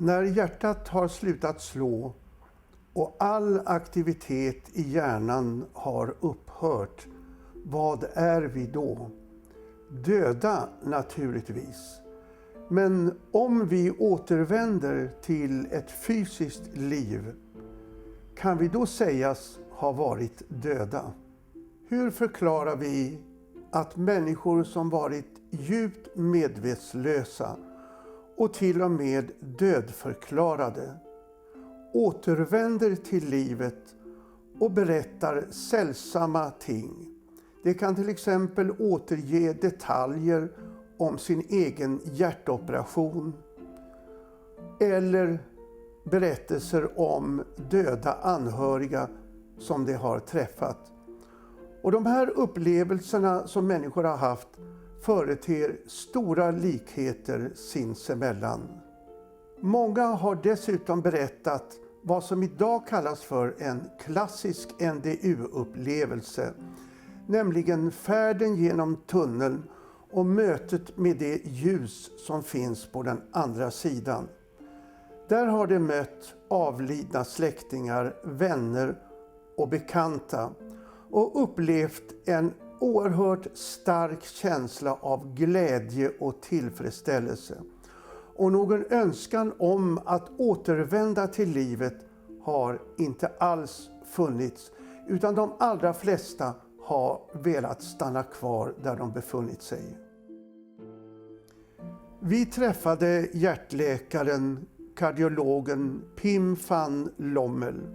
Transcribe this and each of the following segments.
När hjärtat har slutat slå och all aktivitet i hjärnan har upphört, vad är vi då? Döda naturligtvis. Men om vi återvänder till ett fysiskt liv, kan vi då sägas ha varit döda? Hur förklarar vi att människor som varit djupt medvetslösa och till och med dödförklarade återvänder till livet och berättar sällsamma ting? Det kan till exempel återge detaljer om sin egen hjärtoperation eller berättelser om döda anhöriga som de har träffat. Och de här upplevelserna som människor har haft företer stora likheter sinsemellan. Många har dessutom berättat vad som idag kallas för en klassisk NDU-upplevelse, nämligen färden genom tunneln och mötet med det ljus som finns på den andra sidan. Där har de mött avlidna släktingar, vänner och bekanta och upplevt en oerhört stark känsla av glädje och tillfredsställelse. Och någon önskan om att återvända till livet har inte alls funnits, utan de allra flesta har velat stanna kvar där de befunnit sig. Vi träffade hjärtläkaren, kardiologen Pim van Lommel,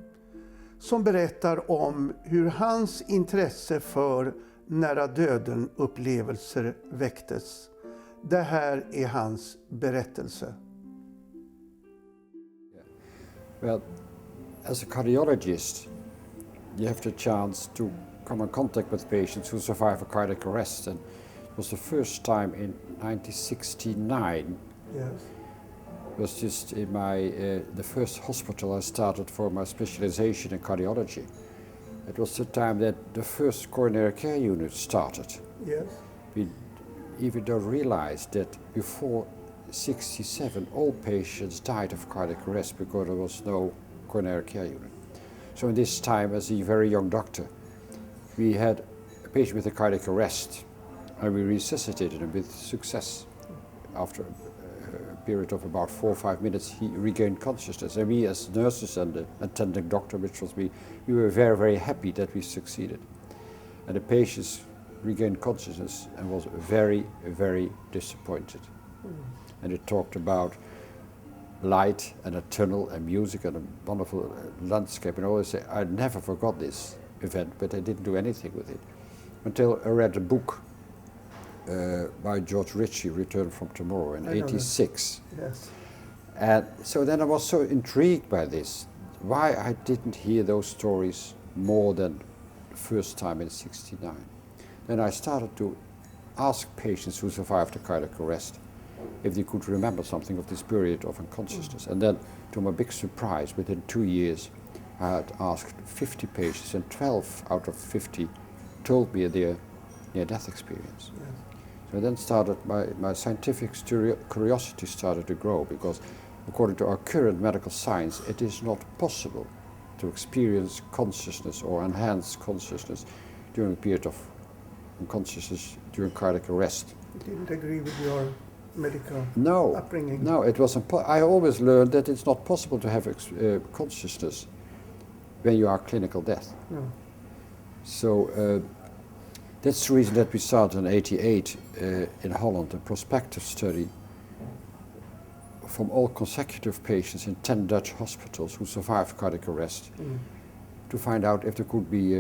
som berättar om hur hans intresse för nära döden upplevelser väcktes. Det här är hans berättelse. Well, as a cardiologist, you have the chance to come in contact with patients who survive a cardiac arrest. And it was the first time in 1969. Yes. It was just in the first hospital I started for my specialization in cardiology. It was the time that the first coronary care unit started. Yes. We even don't realize that before 1967 all patients died of cardiac arrest because there was no coronary care unit. So in this time, as a very young doctor, we had a patient with a cardiac arrest and we resuscitated him with success. After a period of about 4 or 5 minutes, he regained consciousness. And we as nurses and the attending doctor, which was me, we were very, very happy that we succeeded. And the patients regained consciousness and was very, very disappointed. And it talked about light and a tunnel and music and a wonderful landscape. And I always say, I never forgot this event, but I didn't do anything with it. Until I read a book by George Ritchie, Return from Tomorrow, in '86. Yes. And so then I was so intrigued by this, why I didn't hear those stories more than the first time in '69. Then I started to ask patients who survived a cardiac arrest if they could remember something of this period of unconsciousness. And then, to my big surprise, within 2 years, I had asked 50 patients, and 12 out of 50 told me their near-death experience. Yes. So then started my scientific curiosity started to grow, because according to our current medical science, it is not possible to experience consciousness or enhance consciousness during a period of unconsciousness during cardiac arrest. You didn't agree with your medical upbringing? No, it was I always learned that it's not possible to have consciousness when you are clinical death. No. So that's the reason that we started in '88 in Holland a prospective study from all consecutive patients in 10 Dutch hospitals who survived cardiac arrest to find out if there could be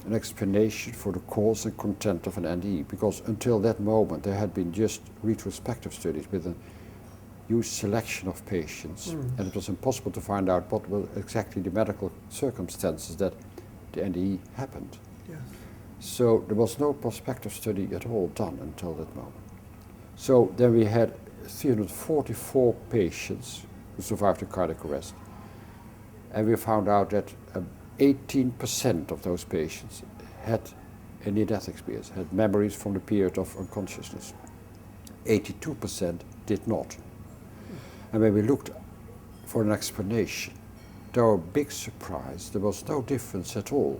an explanation for the cause and content of an NDE, because until that moment there had been just retrospective studies with a huge selection of patients, and it was impossible to find out what were exactly the medical circumstances that the NDE happened. Yes. So there was no prospective study at all done until that moment. So then we had 344 patients who survived a cardiac arrest, and we found out that 18% of those patients had a near-death experience, had memories from the period of unconsciousness. 82% did not. And when we looked for an explanation. To our big surprise, there was no difference at all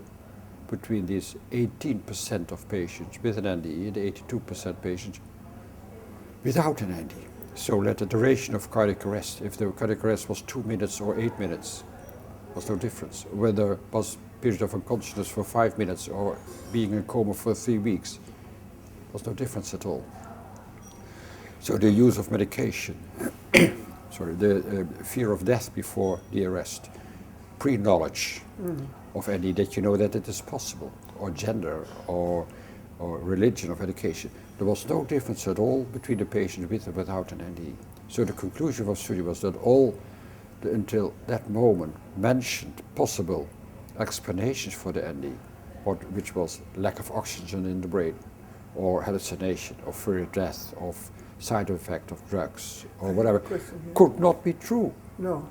between these 18% of patients with an NDE and 82% patients without an NDE. So that the duration of cardiac arrest, if the cardiac arrest was 2 minutes or 8 minutes, was no difference. Whether it was a period of unconsciousness for 5 minutes or being in coma for 3 weeks, was no difference at all. So the use of medication, the fear of death before the arrest, pre-knowledge of NDE, that you know that it is possible, or gender, or religion of education. There was no difference at all between the patients with and without an NDE. So the conclusion of our study was that all, until that moment, mentioned possible explanations for the NDE, which was lack of oxygen in the brain, or hallucination, or fear of death, of side effect of drugs, or whatever, could not be true. No.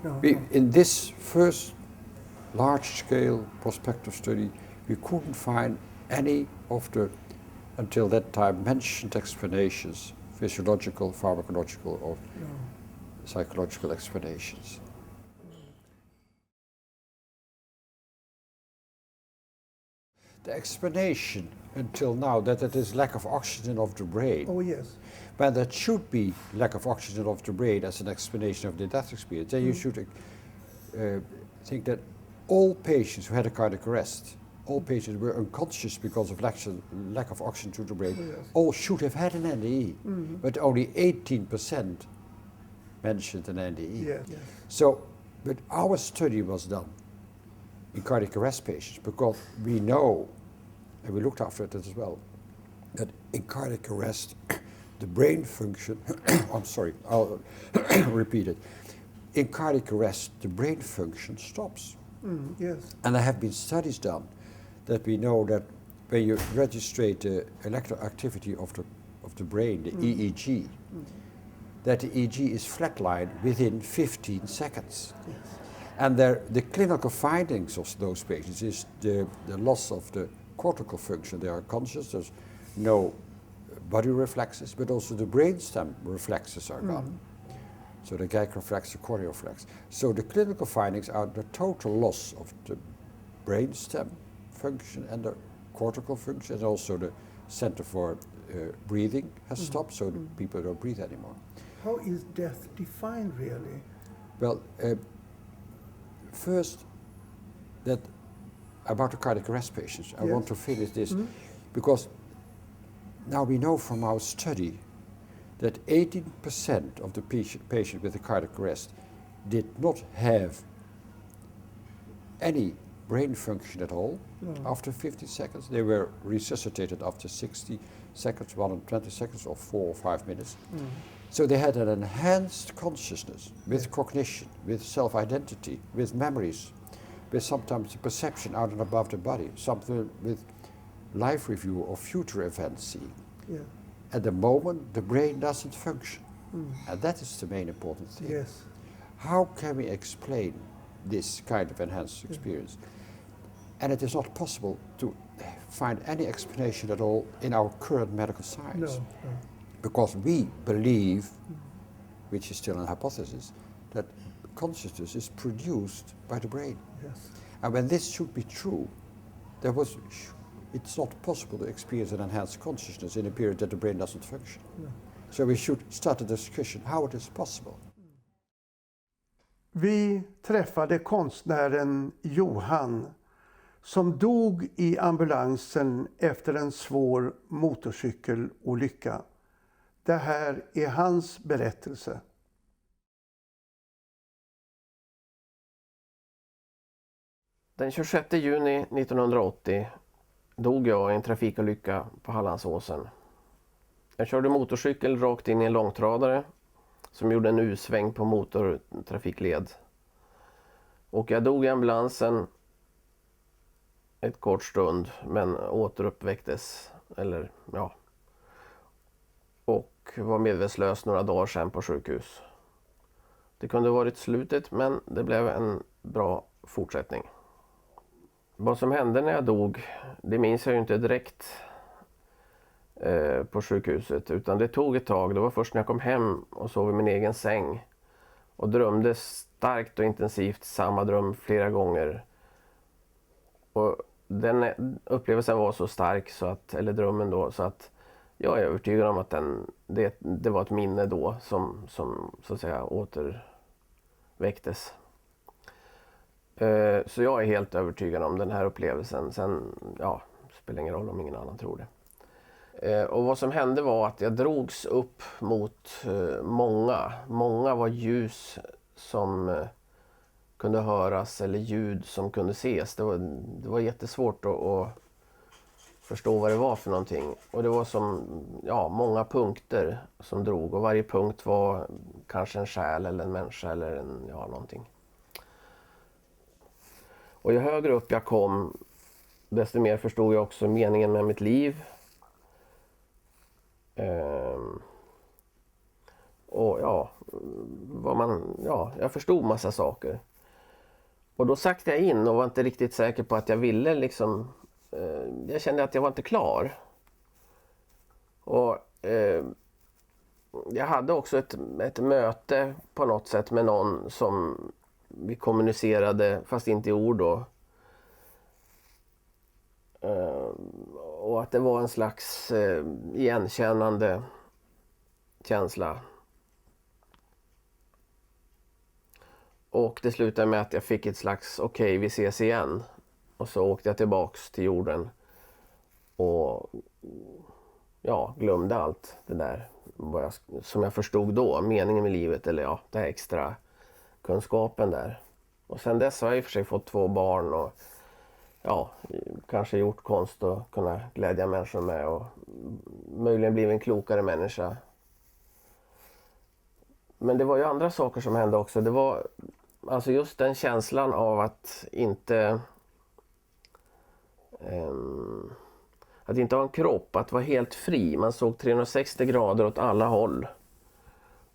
In this first large-scale prospective study, we couldn't find any of the, until that time, mentioned explanations, physiological, pharmacological, or psychological explanations. The explanation until now that it is lack of oxygen of the brain. Oh, yes. But that should be lack of oxygen of the brain as an explanation of the death experience. Then you should think that all patients who had a cardiac arrest, all patients were unconscious because of lack of oxygen to the brain, all should have had an NDE, but only 18% mentioned an NDE. Yes. So, but our study was done in cardiac arrest patients because we know, and we looked after it as well, that in cardiac arrest, the brain function, I'm sorry, I'll repeat it. In cardiac arrest, the brain function stops. Yes. And there have been studies done that we know that when you registrate the electroactivity of the brain, the EEG, that the EEG is flatlined within 15 seconds. Yes. And the clinical findings of those patients is the loss of the cortical function. They are conscious, there's no body reflexes, but also the brainstem reflexes are gone. So the gag reflex, the corneal reflex. So the clinical findings are the total loss of the brainstem function and the cortical function, and also the center for breathing has stopped, so the people don't breathe anymore. How is death defined, really? Well, first, that about the cardiac arrest patients, I want to finish this, because now we know from our study that 18% of the patients with a cardiac arrest did not have any brain function at all after 50 seconds. They were resuscitated after 60 seconds, 120 seconds, or 4 or 5 minutes. So they had an enhanced consciousness with cognition, with self-identity, with memories, with sometimes perception out and above the body, something with life review or future events seeing. Yeah. At the moment, the brain doesn't function. And that is the main important thing. Yes. How can we explain this kind of enhanced experience? And it is not possible to find any explanation at all in our current medical science. No. Because we believe, which is still a hypothesis, that consciousness is produced by the brain. Yes. And when this should be true, it's not possible to experience an enhanced consciousness in a period that the brain doesn't function. No. So we should start a discussion how it is possible. Vi träffade konstnären Johan som dog i ambulansen efter en svår motorcykelolycka. Det här är hans berättelse. Den 26 juni 1980 dog jag i en trafikolycka på Hallandsåsen. Jag körde motorcykel rakt in i en långtradare som gjorde en U-sväng på motortrafikled. Och jag dog i ambulansen ett kort stund, men återuppväcktes, och var medvetslös några dagar sedan på sjukhus. Det kunde varit slutet, men det blev en bra fortsättning. Vad som hände när jag dog, det minns jag ju inte direkt på sjukhuset, utan det tog ett tag. Det var först när jag kom hem och sov i min egen säng och drömde starkt och intensivt samma dröm flera gånger. Och den upplevelsen var så stark, så att, eller drömmen då, så att jag är övertygad om att det var ett minne då som så att säga återväcktes. Så jag är helt övertygad om den här upplevelsen. Sen, ja, spelar ingen roll om ingen annan tror det. Och vad som hände var att jag drogs upp mot många. Många var ljus som kunde höras eller ljud som kunde ses. Det var jättesvårt att förstå vad det var för någonting. Och det var som många punkter som drog. Och varje punkt var kanske en själ eller en människa eller någonting. Och ju högre upp jag kom, desto mer förstod jag också meningen med mitt liv. Och jag förstod massa saker. Och då saktade jag in och var inte riktigt säker på att jag ville liksom, jag kände att jag var inte klar. Och jag hade också ett möte på något sätt med någon som vi kommunicerade, fast inte i ord då. Och att det var en slags igenkännande känsla. Och det slutade med att jag fick ett slags okej, vi ses igen. Och så åkte jag tillbaks till jorden. Och glömde allt det där som jag förstod då, meningen med livet, eller det här extra kunskapen där. Och sen dess har jag i och för sig fått 2 barn och kanske gjort konst och kunna glädja människor med och möjligen blivit en klokare människa. Men det var ju andra saker som hände också. Det var alltså just den känslan av att inte ha en kropp, att vara helt fri. Man såg 360 grader åt alla håll.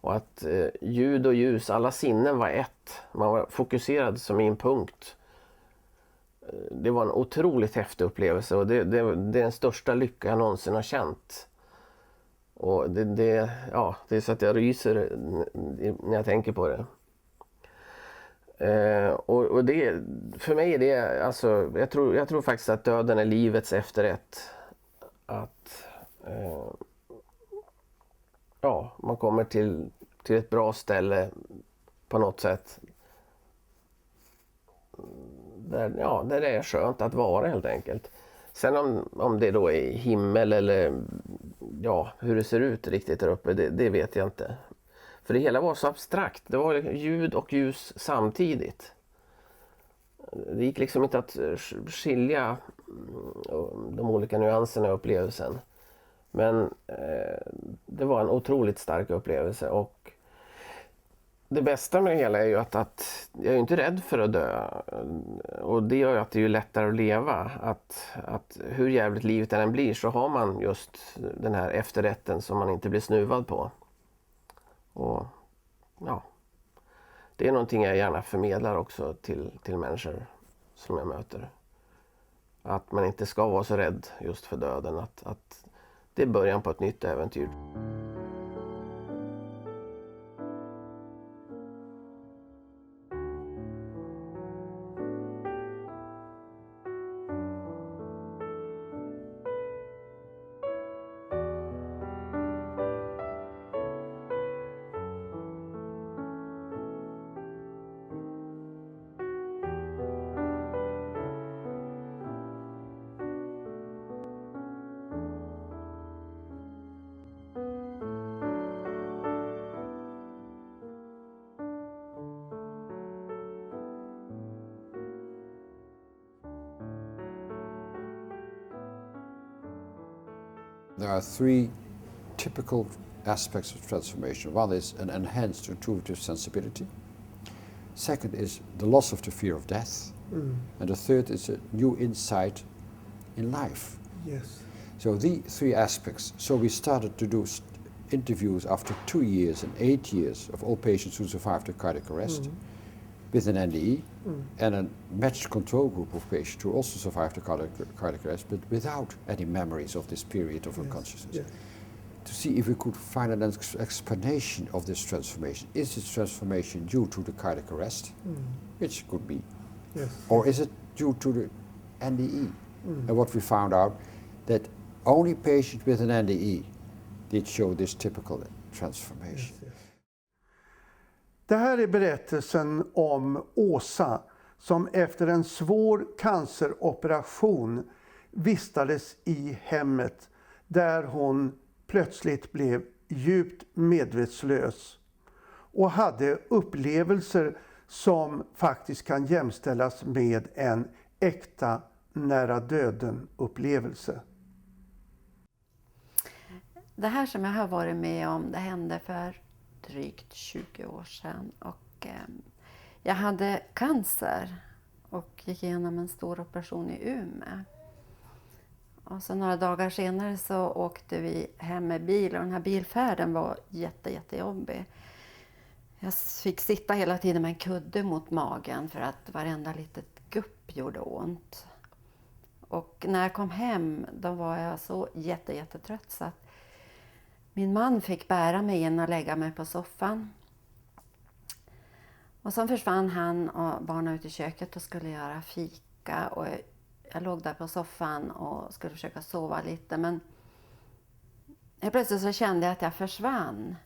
Och att ljud och ljus, alla sinnen var ett. Man var fokuserad som i en punkt. Det var en otroligt häftig upplevelse och det är den största lycka jag någonsin har känt. Och det är så att jag ryser när jag tänker på det. Och det, för mig är det, alltså, jag tror faktiskt att döden är livets efterrätt. Att man kommer till ett bra ställe på något sätt. Där det är skönt att vara helt enkelt. Sen om det då är himmel eller hur det ser ut riktigt där uppe, det vet jag inte. För det hela var så abstrakt. Det var ljud och ljus samtidigt. Det gick liksom inte att skilja de olika nyanserna i upplevelsen. Men det var en otroligt stark upplevelse. Och det bästa med det hela är ju att jag är inte rädd för att dö. Och det gör ju att det är lättare att leva. Att hur jävligt livet än blir så har man just den här efterrätten som man inte blir snuvad på. Och det är någonting jag gärna förmedlar också till människor som jag möter. Att man inte ska vara så rädd just för döden. Att det är början på ett nytt äventyr. There are 3 typical aspects of transformation. One is an enhanced intuitive sensibility. Second is the loss of the fear of death. And the third is a new insight in life. Yes. So the 3 aspects. So we started to do interviews after 2 years and 8 years of all patients who survived a cardiac arrest with an NDE and a matched control group of patients who also survived a cardiac arrest but without any memories of this period of unconsciousness. Yes. to see if we could find an explanation of this transformation. Is this transformation due to the cardiac arrest, which could be, Yes. or is it due to the NDE? And what we found out, that only patients with an NDE did show this typical transformation. Yes, yes. Det här är berättelsen om Åsa som efter en svår canceroperation vistades i hemmet där hon plötsligt blev djupt medvetslös och hade upplevelser som faktiskt kan jämställas med en äkta nära döden upplevelse. Det här som jag har varit med om, det hände för drygt 20 år sedan. Och, jag hade cancer och gick igenom en stor operation i Umeå. Och så några dagar senare så åkte vi hem med bil och den här bilfärden var jättejobbig. Jag fick sitta hela tiden med en kudde mot magen för att varenda litet gupp gjorde ont. Och när jag kom hem då var jag så jättetrött så att min man fick bära mig in och lägga mig på soffan. Och sen försvann han och barnen ut i köket och skulle göra fika. Och jag låg där på soffan och skulle försöka sova lite. Men plötsligt så kände jag att jag försvann.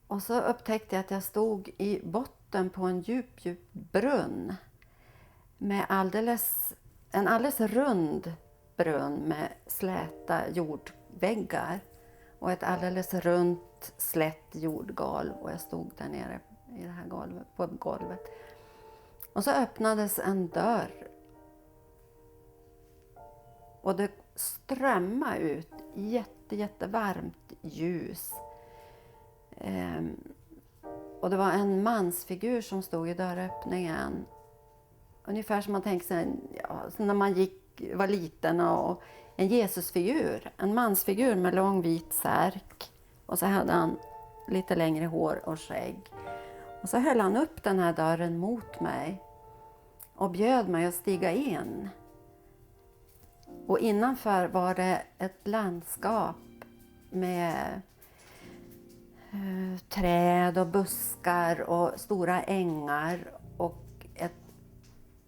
Och så upptäckte jag att jag stod i botten på en djup brunn. Med en alldeles rund brunn med släta jordväggar. Och ett alldeles runt slätt jordgolv. Och jag stod där nere i det här på golvet. Och så öppnades en dörr. Och det strömmade ut jättevarmt ljus. Och det var en mansfigur som stod i dörröppningen. Ungefär som man tänker sig när man var liten och en Jesusfigur. En mansfigur med lång vit särk. Och så hade han lite längre hår och skägg. Och så höll han upp den här dörren mot mig. Och bjöd mig att stiga in. Och innanför var det ett landskap med träd och buskar och stora ängar. Och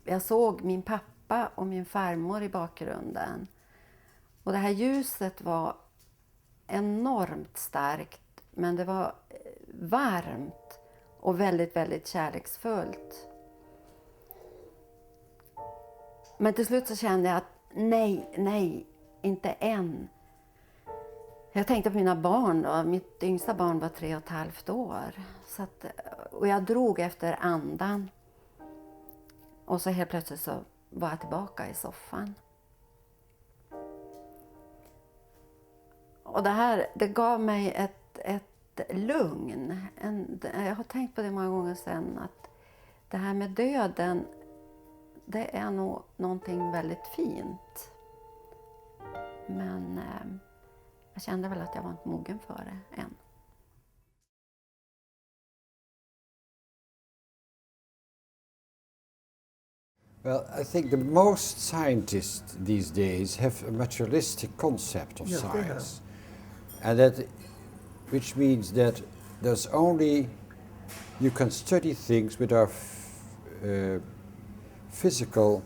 jag såg min pappa och min farmor i bakgrunden. Och det här ljuset var enormt starkt, men det var varmt och väldigt kärleksfullt. Men till slut så kände jag att nej, inte än. Jag tänkte på mina barn då. Mitt yngsta barn var 3,5 år. Så att, och jag drog efter andan. Och så helt plötsligt så var jag tillbaka i soffan. Och det gav mig ett lugn. Jag har tänkt på det många gånger sen, att det här med döden, det är nog någonting väldigt fint. Men jag kände väl att jag var inte mogen för det än. Well, I think the most scientists these days have a materialistic concept of science. And which means that there's only, you can study things which are physical,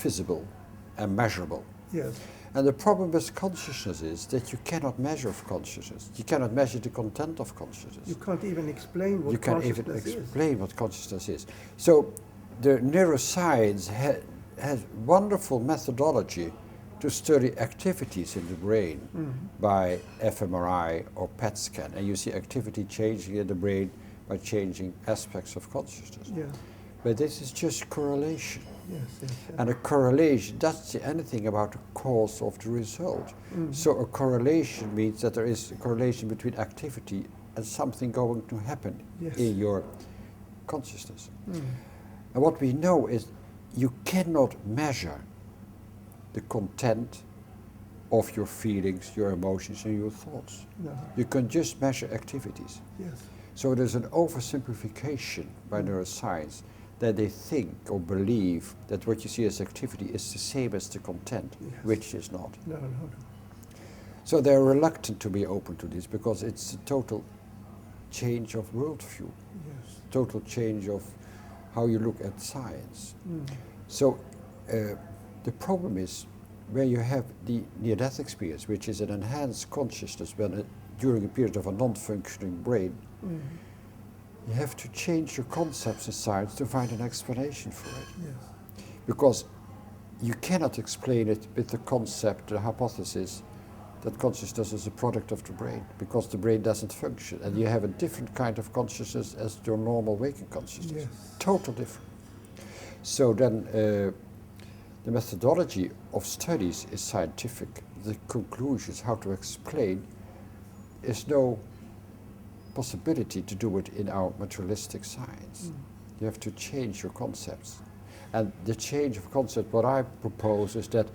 visible and measurable. Yes. And the problem with consciousness is that you cannot measure consciousness. You cannot measure the content of consciousness. You can't even explain what you can't consciousness even is. explain what consciousness is. So the neuroscience has wonderful methodology to study activities in the brain by fMRI or PET scan. And you see activity changing in the brain by changing aspects of consciousness. Yeah. But this is just correlation. Yes. And a correlation doesn't say anything about the cause of the result. So a correlation means that there is a correlation between activity and something going to happen in your consciousness. And what we know is you cannot measure the content of your feelings, your emotions and your thoughts. No. You can just measure activities. Yes. So there's an oversimplification by neuroscience that they think or believe that what you see as activity is the same as the content, which is not. No. So they're reluctant to be open to this because it's a total change of worldview, Yes. total change of how you look at science. So the problem is where you have the near-death experience, which is an enhanced consciousness when during a period of a non-functioning brain, you have to change your concepts in science to find an explanation for it. Yes. Because you cannot explain it with the concept, the hypothesis, that consciousness is a product of the brain, because the brain doesn't function, and you have a different kind of consciousness as your normal waking consciousness. Yes. Total different. So then the methodology of studies is scientific. The conclusions, how to explain, is no possibility to do it in our materialistic science. You have to change your concepts. And the change of concept, what I propose is that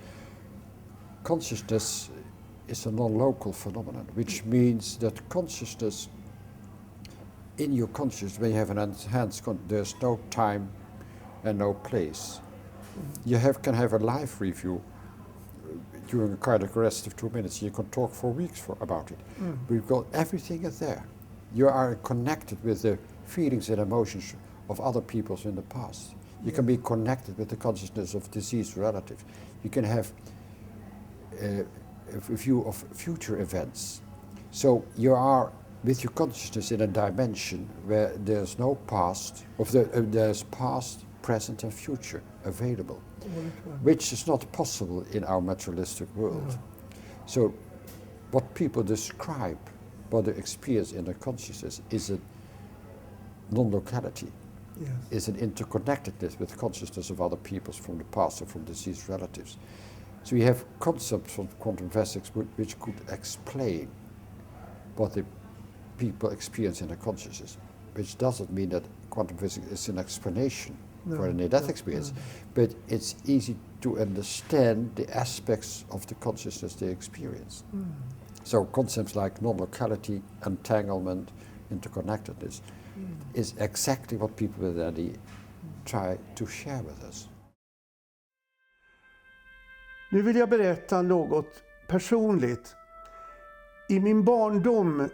consciousness is a non-local phenomenon, which means that consciousness, in your consciousness, when you have an enhanced there's no time and no place. You can have a live review during a cardiac arrest of 2 minutes. You can talk for weeks about it. Because everything is there. You are connected with the feelings and emotions of other people in the past. You can be connected with the consciousness of deceased relatives. You can have a view of future events. So you are with your consciousness in a dimension where there's no past, there's past, present and future available, which is not possible in our materialistic world. So what people describe, what they experience in their consciousness, is a non-locality, is an interconnectedness with consciousness of other peoples from the past or from deceased relatives. So we have concepts from quantum physics which could explain what the people experience in their consciousness, which doesn't mean that quantum physics is an explanation for a near-death experience, but it's easy to understand the aspects of the consciousness they experience. So concepts like non-locality, entanglement, interconnectedness is exactly what people with NDE try to share with us. Nu vill jag berätta något personligt. I min barndom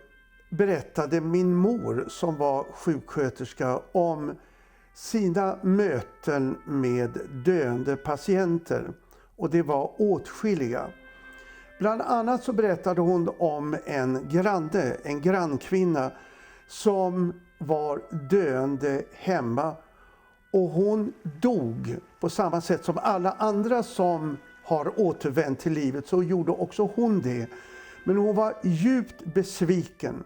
berättade min mor, som var sjuksköterska, om sina möten med döende patienter. Och det var åtskilliga. Bland annat så berättade hon om en grannkvinna som var döende hemma. Och hon dog på samma sätt som alla andra som har återvänt till livet, så gjorde också hon det. Men hon var djupt besviken.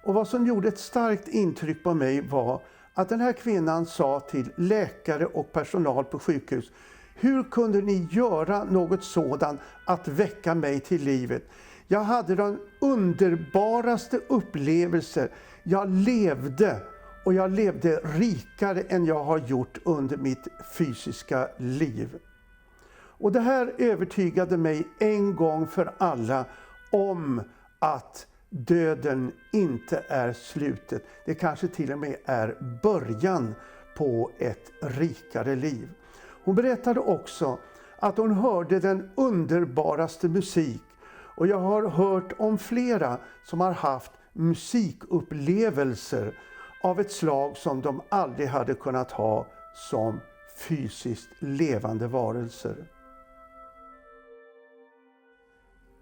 Och vad som gjorde ett starkt intryck på mig var att den här kvinnan sa till läkare och personal på sjukhus: hur kunde ni göra något sådant att väcka mig till livet? Jag hade de underbaraste upplevelser. Jag levde, och jag levde rikare än jag har gjort under mitt fysiska liv. Och det här övertygade mig en gång för alla om att döden inte är slutet. Det kanske till och med är början på ett rikare liv. Hon berättade också att hon hörde den underbaraste musik. Och jag har hört om flera som har haft musikupplevelser av ett slag som de aldrig hade kunnat ha som fysiskt levande varelser.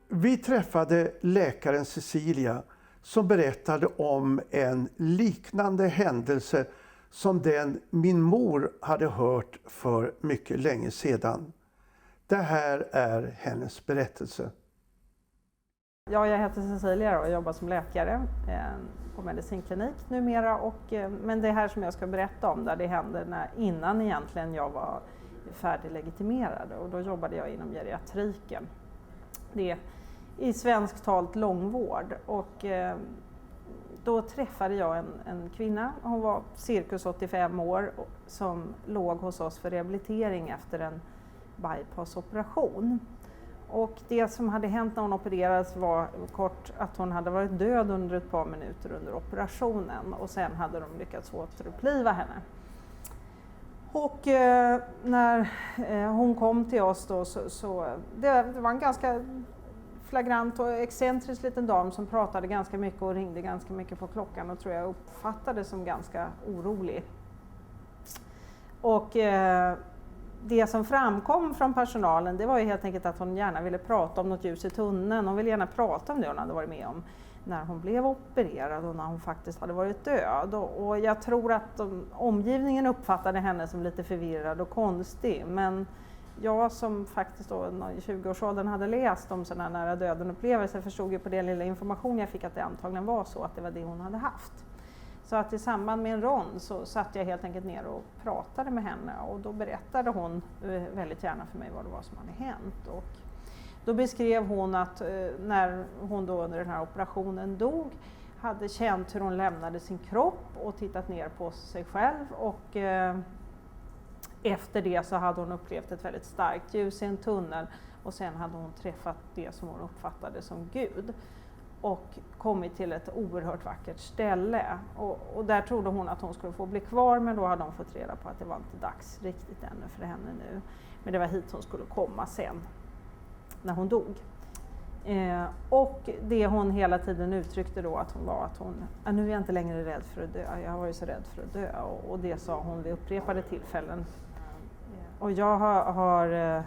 Vi träffade läkaren Cecilia som berättade om en liknande händelse som den min mor hade hört för mycket länge sedan. Det här är hennes berättelse. Ja, jag heter Cecilia och jobbar som läkare på medicinklinik numera. Men det här som jag ska berätta om, där det hände innan egentligen jag var färdiglegitimerad. Och då jobbade jag inom geriatriken. Det är i svenskt talt långvård. Och då träffade jag en kvinna, hon var cirkus 85 år, som låg hos oss för rehabilitering efter en bypassoperation. Och det som hade hänt när hon opererades var kort att hon hade varit död under ett par minuter under operationen, och sen hade de lyckats återuppliva henne. Och när hon kom till oss då så det var en ganska flagrant och excentrisk liten dam som pratade ganska mycket och ringde ganska mycket på klockan och tror jag uppfattade som ganska orolig. Och det som framkom från personalen, det var ju helt enkelt att hon gärna ville prata om något ljus i tunneln. Hon ville gärna prata om det hon hade varit med om när hon blev opererad och när hon faktiskt hade varit död. Och jag tror att omgivningen uppfattade henne som lite förvirrad och konstig. Men jag som faktiskt då i 20-årsåldern hade läst om sådana nära döden-upplevelser förstod ju på den lilla information jag fick att det antagligen var så att det var det hon hade haft. Så att i samband med en rond så satt jag helt enkelt ner och pratade med henne och då berättade hon väldigt gärna för mig vad det var som hade hänt. Och då beskrev hon att när hon då under den här operationen dog hade känt hur hon lämnade sin kropp och tittat ner på sig själv och efter det så hade hon upplevt ett väldigt starkt ljus i en tunnel och sen hade hon träffat det som hon uppfattade som Gud och kommit till ett oerhört vackert ställe. Och där trodde hon att hon skulle få bli kvar, men då hade hon fått reda på att det var inte dags riktigt ännu för henne nu. Men det var hit hon skulle komma sen, när hon dog. Och det hon hela tiden uttryckte då att hon nu är jag inte längre rädd för att dö, jag har varit så rädd för att dö. Och det sa hon vid upprepade tillfällen. Och jag har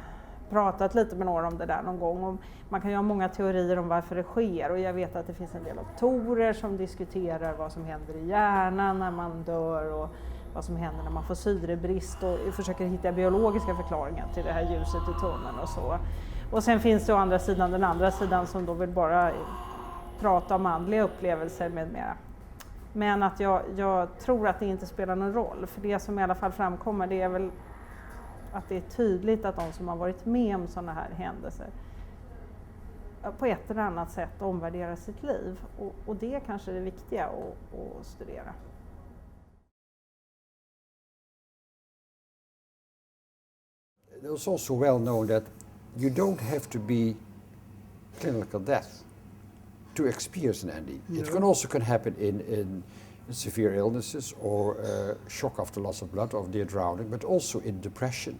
pratat lite med några om det där någon gång. Och man kan ju ha många teorier om varför det sker och jag vet att det finns en del doktorer som diskuterar vad som händer i hjärnan när man dör och vad som händer när man får syrebrist och försöker hitta biologiska förklaringar till det här ljuset i tunneln och så. Och sen finns det å andra sidan den andra sidan som då vill bara prata om andliga upplevelser med mera. Men att jag tror att det inte spelar någon roll, för det som i alla fall framkommer det är väl att det är tydligt att de som har varit med om sådana här händelser på ett eller annat sätt omvärderar sitt liv. Och det kanske är det viktiga att studera. It's also well known that you don't have to be clinical death to experience an ending. No. It can also happen in severe illnesses or shock after loss of blood or near drowning, but also in depression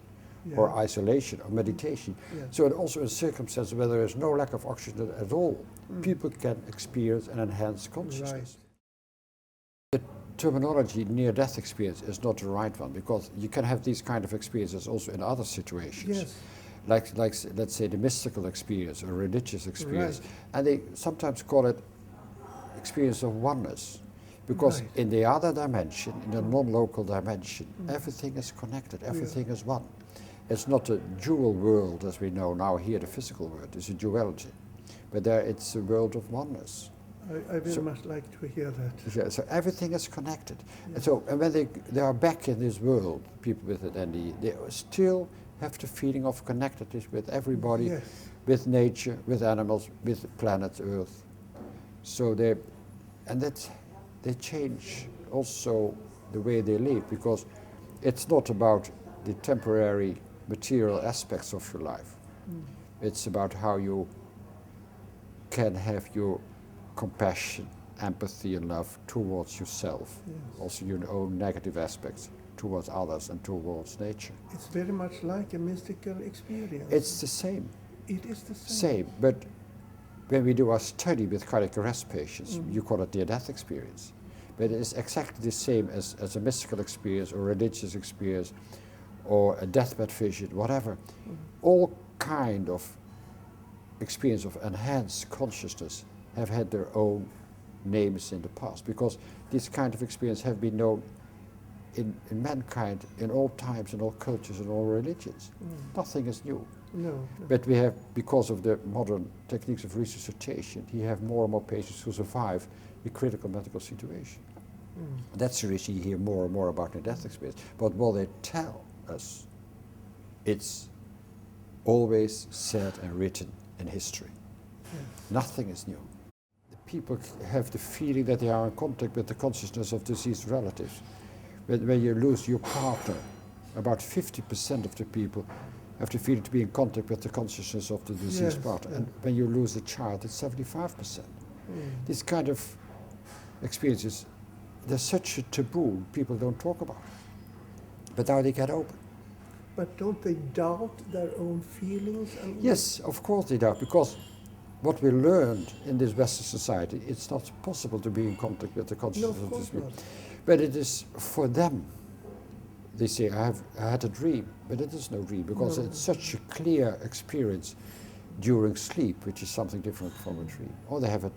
or isolation or meditation. So and also in circumstances where there is no lack of oxygen at all, people can experience an enhanced consciousness. Right. The terminology near-death experience is not the right one, because you can have these kind of experiences also in other situations. Yes. Like let's say the mystical experience or religious experience. Right. And they sometimes call it experience of oneness. Because in the other dimension, in the non-local dimension, everything is connected, everything is one. It's not a dual world as we know now here, the physical world, it's a duality. But there it's a world of oneness. I very much like to hear that. Yeah, so everything is connected. And when they are back in this world, people with it, and they still have the feeling of connectedness with everybody, with nature, with animals, with planet Earth. So they change also the way they live, because it's not about the temporary material aspects of your life. It's about how you can have your compassion, empathy and love towards yourself, also your own negative aspects towards others and towards nature. It's very much like a mystical experience. It's the same. It is the same. But when we do our study with cardiac arrest patients, you call it near-death experience. But it's exactly the same as a mystical experience or religious experience or a deathbed vision, whatever. All kind of experience of enhanced consciousness have had their own names in the past, because this kind of experience have been known in mankind in all times, in all cultures, in all religions. Nothing is new. No. But we have, because of the modern techniques of resuscitation, we have more and more patients who survive the critical medical situation. That's the reason you hear more and more about the death experience. But what they tell us, it's always said and written in history. Nothing is new. The people have the feeling that they are in contact with the consciousness of deceased relatives. When you lose your partner, about 50% of the people have the feeling to be in contact with the consciousness of the deceased partner. And when you lose a child, it's 75%. This kind of experiences, there's such a taboo, people don't talk about it. But now they get open. But don't they doubt their own feelings? Yes, of course they doubt, because what we learned in this Western society, it's not possible to be in contact with the consciousness of the sleep. But it is for them. They say, I had a dream, but it is no dream, because it's such a clear experience during sleep, which is something different from a dream. Or they have it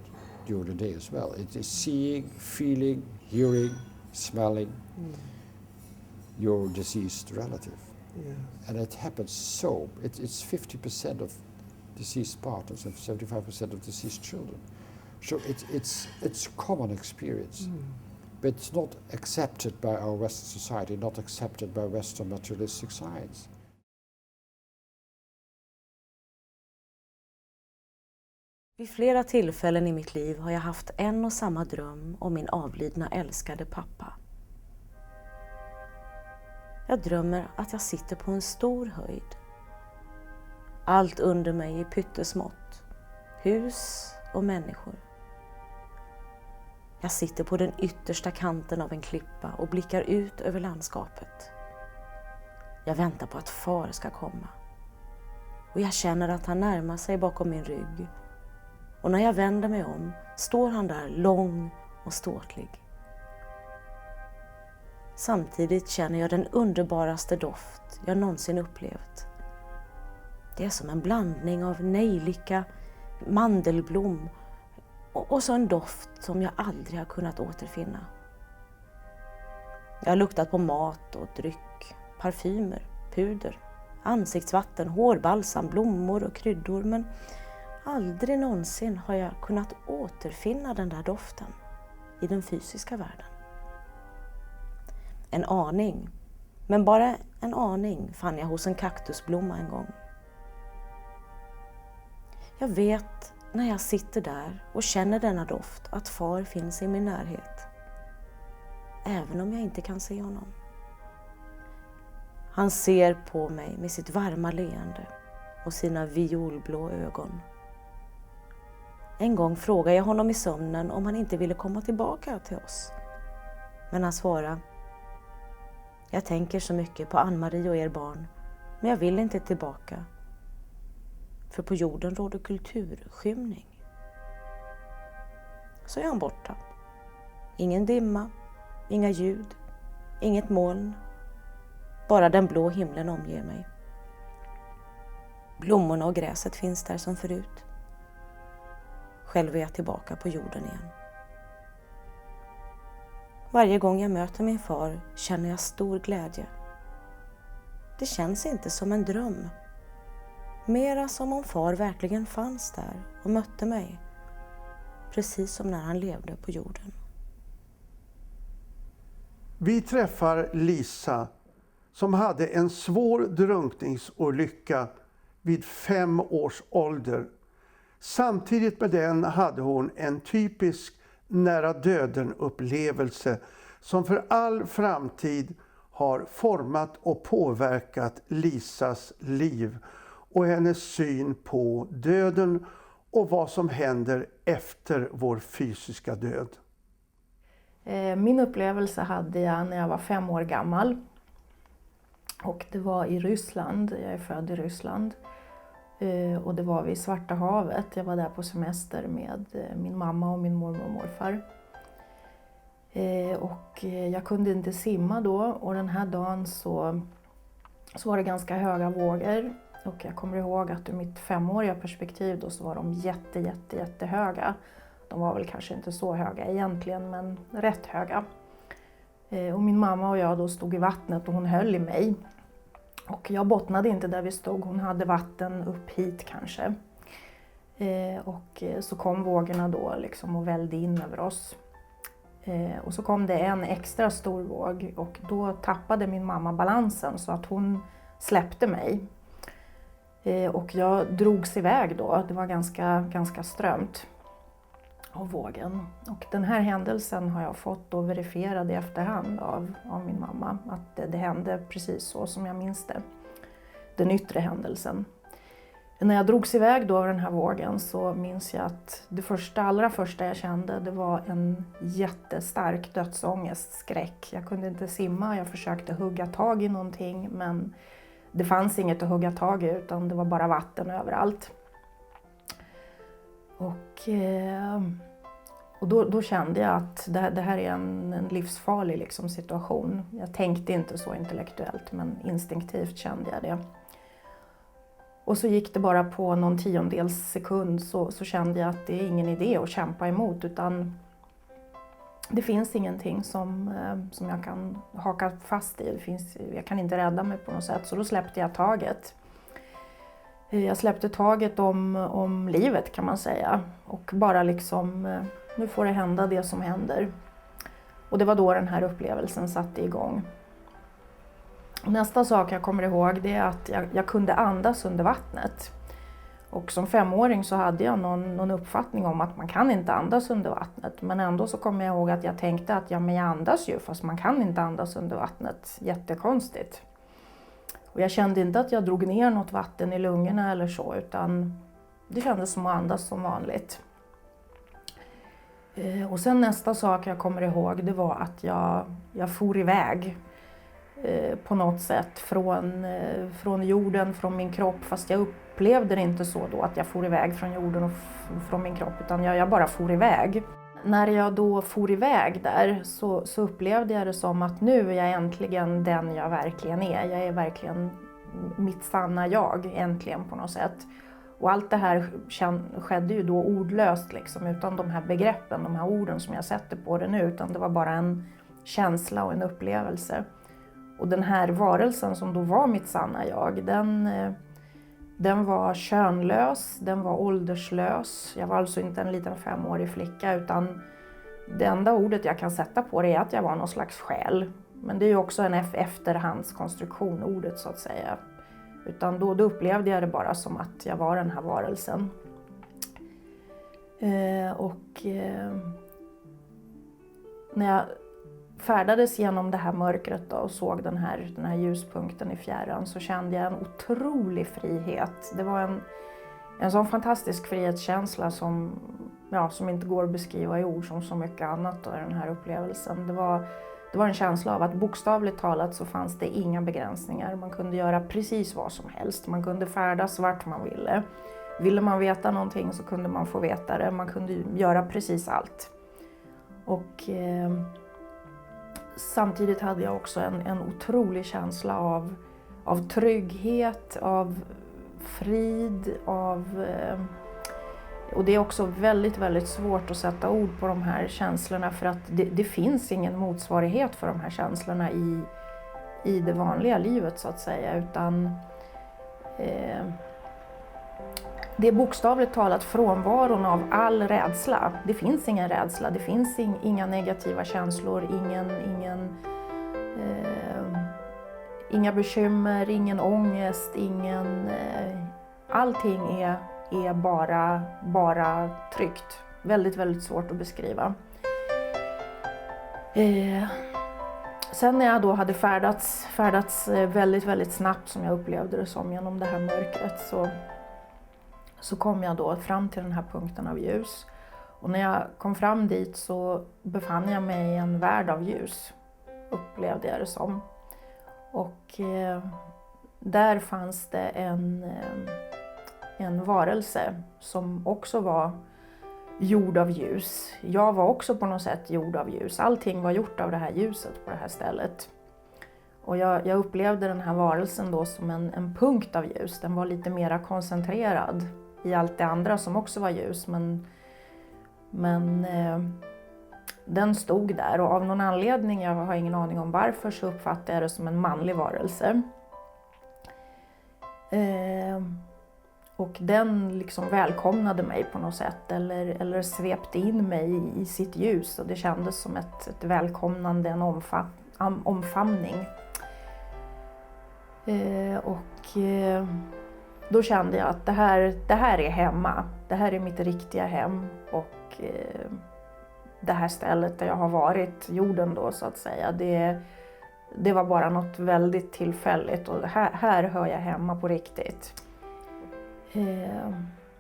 during the day as well. It is seeing, feeling, hearing, smelling your deceased relative. Yes. And it happens so. It's 50% of deceased partners and 75% of deceased children. So it's a common experience. But it's not accepted by our Western society, not accepted by Western materialistic science. Vid flera tillfällen i mitt liv har jag haft en och samma dröm om min avlidna älskade pappa. Jag drömmer att jag sitter på en stor höjd. Allt under mig är pyttesmått, hus och människor. Jag sitter på den yttersta kanten av en klippa och blickar ut över landskapet. Jag väntar på att far ska komma. Och jag känner att han närmar sig bakom min rygg. Och när jag vänder mig om står han där lång och ståtlig. Samtidigt känner jag den underbaraste doft jag någonsin upplevt. Det är som en blandning av nejlika, mandelblom och så en doft som jag aldrig har kunnat återfinna. Jag har luktat på mat och dryck, parfymer, puder, ansiktsvatten, hårbalsam, blommor och kryddor, men aldrig någonsin har jag kunnat återfinna den där doften i den fysiska världen. En aning, men bara en aning, fann jag hos en kaktusblomma en gång. Jag vet när jag sitter där och känner denna doft att far finns i min närhet. Även om jag inte kan se honom. Han ser på mig med sitt varma leende och sina violblå ögon. En gång frågade jag honom i sömnen om han inte ville komma tillbaka till oss. Men han svarade: jag tänker så mycket på Ann-Marie och er barn, men jag vill inte tillbaka. För på jorden råder kulturskymning. Så är han borta. Ingen dimma, inga ljud, inget moln. Bara den blå himlen omger mig. Blommorna och gräset finns där som förut. Själv är jag tillbaka på jorden igen. Varje gång jag möter min far känner jag stor glädje. Det känns inte som en dröm. Mera som om far verkligen fanns där och mötte mig. Precis som när han levde på jorden. Vi träffar Lisa som hade en svår drunkningsolycka vid 5 års ålder. Samtidigt med den hade hon en typisk nära döden-upplevelse som för all framtid har format och påverkat Lisas liv och hennes syn på döden och vad som händer efter vår fysiska död. Min upplevelse hade jag när jag var 5 år gammal. Och det var i Ryssland, jag är född i Ryssland. Och det var vid Svarta havet. Jag var där på semester med min mamma och min mormor och morfar. Och jag kunde inte simma då, och den här dagen så var det ganska höga vågor. Och jag kommer ihåg att ur mitt 5-åriga perspektiv då så var de jättehöga. De var väl kanske inte så höga egentligen, men rätt höga. Och min mamma och jag då stod i vattnet och hon höll i mig. Och jag bottnade inte där vi stod, hon hade vatten upp hit kanske. Och så kom vågorna då liksom och vällde in över oss. Och så kom det en extra stor våg och då tappade min mamma balansen så att hon släppte mig. Och jag drogs iväg då, det var ganska strömt av vågen. Och den här händelsen har jag fått då verifierad i efterhand av min mamma. Att det hände precis så som jag minns det. Den yttre händelsen. När jag drogs iväg då av den här vågen så minns jag att det allra första jag kände det var en jättestark dödsångestskräck. Jag kunde inte simma, jag försökte hugga tag i någonting men det fanns inget att hugga tag i utan det var bara vatten överallt. Och då kände jag att det här är en livsfarlig liksom situation. Jag tänkte inte så intellektuellt, men instinktivt kände jag det. Och så gick det bara på någon tiondels sekund så kände jag att det är ingen idé att kämpa emot, utan det finns ingenting som jag kan haka fast i. Jag kan inte rädda mig på något sätt, så då släppte jag taget. Jag släppte taget om livet, kan man säga, och bara liksom, nu får det hända det som händer. Och det var då den här upplevelsen satte igång. Nästa sak jag kommer ihåg, det är att jag kunde andas under vattnet. Och som 5-åring så hade jag någon uppfattning om att man kan inte andas under vattnet. Men ändå så kommer jag ihåg att jag tänkte att jag andas ju, fast man kan inte andas under vattnet. Jättekonstigt. Och jag kände inte att jag drog ner något vatten i lungorna eller så, utan det kändes som att andas som vanligt. Och sen nästa sak jag kommer ihåg, det var att jag for iväg på något sätt från jorden, från min kropp. Fast jag upplevde det inte så då att jag for iväg från jorden och från min kropp, utan jag bara for iväg. När jag då for iväg där så upplevde jag det som att nu är jag äntligen den jag verkligen är. Jag är verkligen mitt sanna jag, äntligen på något sätt. Och allt det här skedde ju då ordlöst liksom, utan de här begreppen, de här orden som jag sätter på det nu, utan det var bara en känsla och en upplevelse. Och den här varelsen som då var mitt sanna jag, den var könlös, den var ålderslös. Jag var alltså inte en liten 5-årig flicka, utan det enda ordet jag kan sätta på det är att jag var någon slags själ. Men det är ju också en efterhandskonstruktion, ordet så att säga. Utan då upplevde jag det bara som att jag var den här varelsen. När jag färdades genom det här mörkret då och såg den här ljuspunkten i fjärran, så kände jag en otrolig frihet. Det var en sån fantastisk frihetskänsla som inte går att beskriva i ord, som så mycket annat då, den här upplevelsen. Det var en känsla av att bokstavligt talat så fanns det inga begränsningar. Man kunde göra precis vad som helst. Man kunde färdas vart man ville. Ville man veta någonting så kunde man få veta det. Man kunde göra precis allt. Och samtidigt hade jag också en otrolig känsla av trygghet, av frid, och det är också väldigt, väldigt svårt att sätta ord på de här känslorna, för att det finns ingen motsvarighet för de här känslorna i det vanliga livet så att säga, utan det är bokstavligt talat frånvaron av all rädsla. Det finns ingen rädsla, det finns inga negativa känslor, inga bekymmer, ingen ångest, allting är bara tryggt. Väldigt, väldigt svårt att beskriva. Sen när jag då hade färdats väldigt, väldigt snabbt, som jag upplevde det som, genom det här mörkret, så kom jag då fram till den här punkten av ljus. Och när jag kom fram dit så befann jag mig i en värld av ljus, upplevde jag det som. Och där fanns det en varelse som också var gjord av ljus. Jag var också på något sätt gjord av ljus. Allting var gjort av det här ljuset på det här stället. Och jag upplevde den här varelsen då som en punkt av ljus. Den var lite mera koncentrerad i allt det andra som också var ljus. Men den stod där, och av någon anledning, jag har ingen aning om varför, så uppfattade jag det som en manlig varelse. Och den liksom välkomnade mig på något sätt, eller svepte in mig i sitt ljus, och det kändes som ett välkomnande, en omfamning. Då kände jag att det här är hemma, det här är mitt riktiga hem, och det här stället där jag har varit, jorden då så att säga, det var bara något väldigt tillfälligt, och här hör jag hemma på riktigt.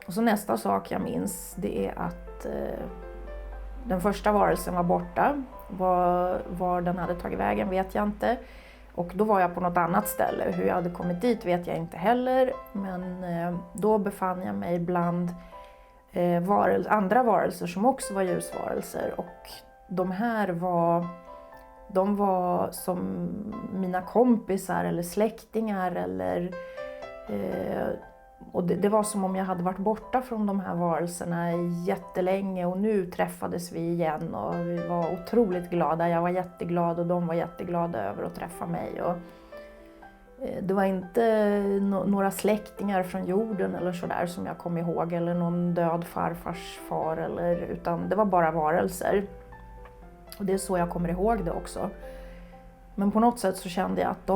Och så nästa sak jag minns, det är att den första varelsen var borta. Var den hade tagit vägen vet jag inte. Och då var jag på något annat ställe. Hur jag hade kommit dit vet jag inte heller. Men då befann jag mig bland andra varelser som också var ljusvarelser. Och de här var som mina kompisar eller släktingar. Och det var som om jag hade varit borta från de här varelserna jättelänge och nu träffades vi igen och vi var otroligt glada. Jag var jätteglad och de var jätteglada över att träffa mig. Och det var inte några släktingar från jorden eller sådär som jag kom ihåg eller någon död farfars far utan det var bara varelser. Och det är så jag kommer ihåg det också. Men på något sätt så kände jag att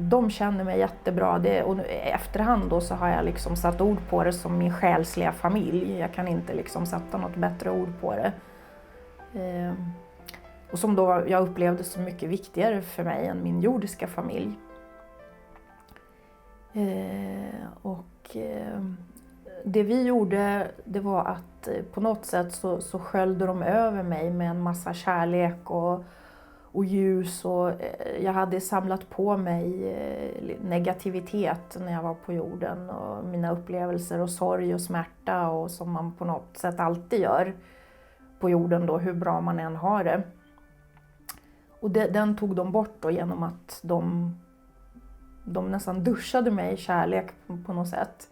de känner mig jättebra. Och i efterhand då så har jag liksom satt ord på det som min själsliga familj. Jag kan inte liksom sätta något bättre ord på det. Och som då jag upplevde så mycket viktigare för mig än min jordiska familj. Det vi gjorde, det var att på något sätt så sköljde de över mig med en massa kärlek och ljus. Och jag hade samlat på mig negativitet när jag var på jorden. Och mina upplevelser och sorg och smärta och som man på något sätt alltid gör på jorden då, hur bra man än har det. Och den tog de bort då genom att de nästan duschade mig i kärlek på något sätt.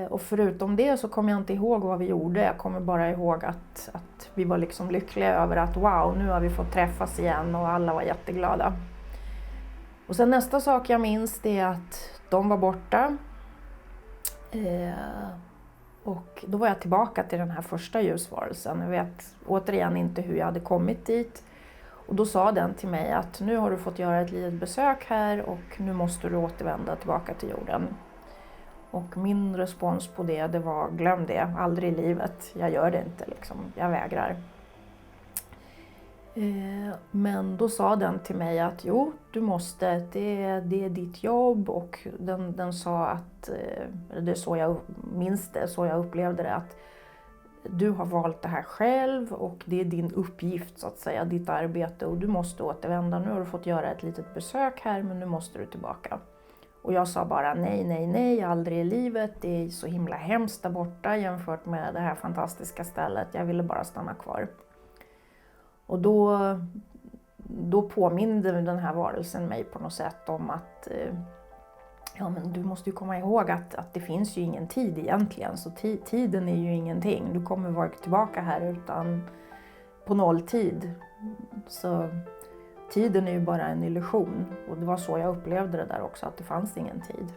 Och förutom det så kommer jag inte ihåg vad vi gjorde. Jag kommer bara ihåg att vi var liksom lyckliga över att wow, nu har vi fått träffas igen och alla var jätteglada. Och sen nästa sak jag minns det är att de var borta. Och då var jag tillbaka till den här första ljusvarelsen. Jag vet återigen inte hur jag hade kommit dit. Och då sa den till mig att nu har du fått göra ett litet besök här och nu måste du återvända tillbaka till jorden. Och min respons på det var glöm det, aldrig i livet. Jag gör det inte liksom, jag vägrar. Men då sa den till mig att jo, du måste, det är ditt jobb. Och den sa att, det är så jag minns det, så jag upplevde det, att du har valt det här själv och det är din uppgift så att säga, ditt arbete och du måste återvända. Nu har du fått göra ett litet besök här men nu måste du tillbaka. Och jag sa bara nej, aldrig i livet. Det är så himla hemskt där borta jämfört med det här fantastiska stället. Jag ville bara stanna kvar. Och då påminde den här varelsen mig på något sätt om att ja, men du måste ju komma ihåg att det finns ju ingen tid egentligen. Så tiden är ju ingenting. Du kommer vara tillbaka här utan på nolltid. Så tiden är ju bara en illusion. Och det var så jag upplevde det där också, att det fanns ingen tid.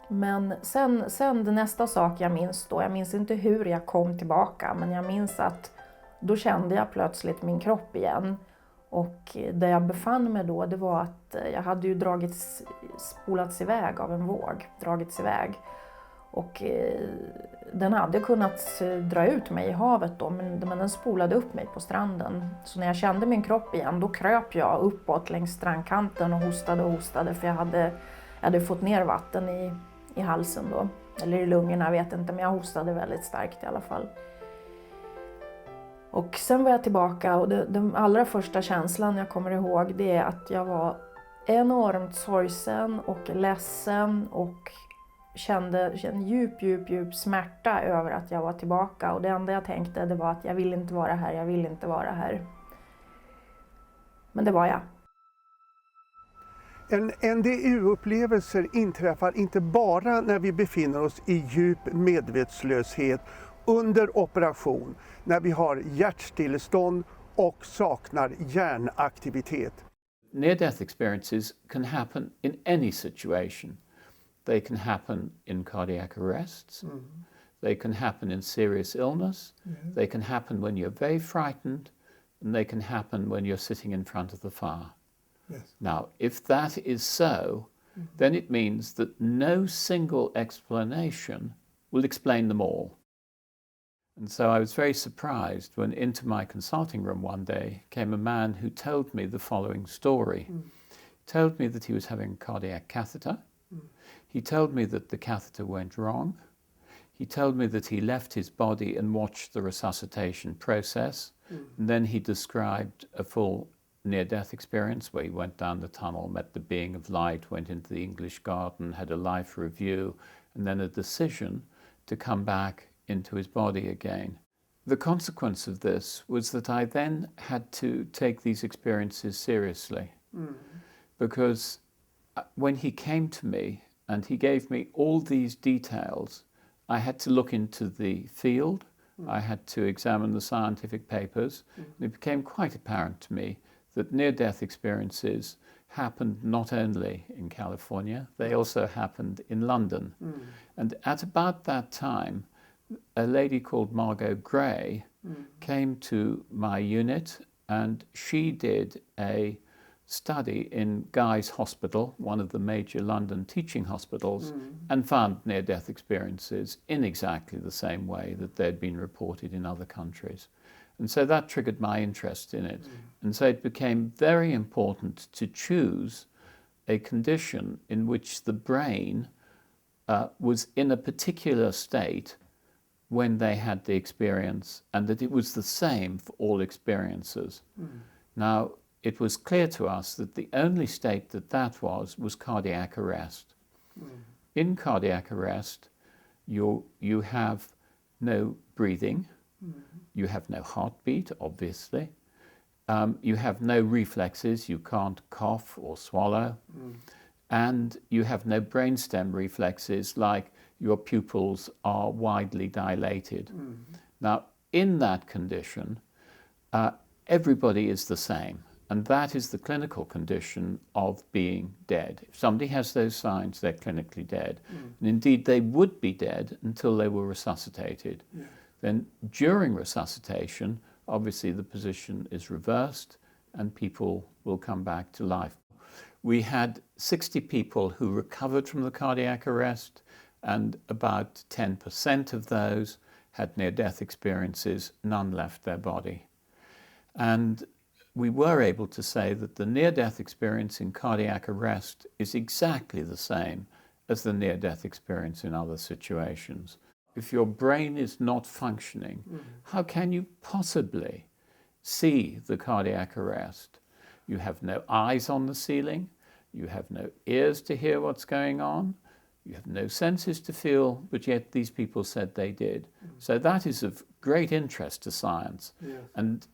Men sen det nästa sak jag minns då. Jag minns inte hur jag kom tillbaka. Men jag minns att då kände jag plötsligt min kropp igen. Och där jag befann mig då, det var att jag hade ju spolats iväg av en våg. Dragits iväg. Och den hade kunnat dra ut mig i havet då, men den spolade upp mig på stranden. Så när jag kände min kropp igen, då kröp jag uppåt längs strandkanten och hostade. För jag hade fått ner vatten i halsen då. Eller i lungorna, jag vet inte, men jag hostade väldigt starkt i alla fall. Och sen var jag tillbaka och den allra första känslan jag kommer ihåg, det är att jag var enormt sorgsen och ledsen och kände en djup smärta över att jag var tillbaka. Och det enda jag tänkte, det var att jag vill inte vara här. Men det var jag. NDU-upplevelser inträffar inte bara när vi befinner oss i djup medvetslöshet under operation, när vi har hjärtstillestånd och saknar hjärnaktivitet. Near-death experiences can happen in any situation. They can happen in cardiac arrests. They can happen in serious illness. They can happen when you're very frightened. And they can happen when you're sitting in front of the fire. Yes. Now, if that is so, then it means that no single explanation will explain them all. And so I was very surprised when into my consulting room one day came a man who told me the following story. He told me that he was having a cardiac catheter. He told me that the catheter went wrong. He told me that he left his body and watched the resuscitation process. And then he described a full near-death experience where he went down the tunnel, met the being of light, went into the English garden, had a life review, and then a decision to come back into his body again. The consequence of this was that I then had to take these experiences seriously, because when he came to me and he gave me all these details, I had to look into the field, I had to examine the scientific papers, and it became quite apparent to me that near-death experiences happened not only in California, they also happened in London. And at about that time, a lady called Margot Gray came to my unit, and she did a study in Guy's Hospital, one of the major London teaching hospitals, and found near-death experiences in exactly the same way that they'd been reported in other countries. And so that triggered my interest in it. And so it became very important to choose a condition in which the brain was in a particular state when they had the experience, and that it was the same for all experiences. Now, it was clear to us that the only state that was cardiac arrest. In cardiac arrest, you have no breathing, you have no heartbeat, obviously, you have no reflexes, you can't cough or swallow, and you have no brainstem reflexes like your pupils are widely dilated. Now, in that condition, everybody is the same. And that is the clinical condition of being dead. If somebody has those signs, they're clinically dead. And indeed, they would be dead until they were resuscitated. Then during resuscitation, obviously the position is reversed and people will come back to life. We had 60 people who recovered from the cardiac arrest, and about 10% of those had near-death experiences. None left their body. And we were able to say that the near-death experience in cardiac arrest is exactly the same as the near-death experience in other situations. If your brain is not functioning, how can you possibly see the cardiac arrest? You have no eyes on the ceiling, you have no ears to hear what's going on, you have no senses to feel, but yet these people said they did. So that is of great interest to science. And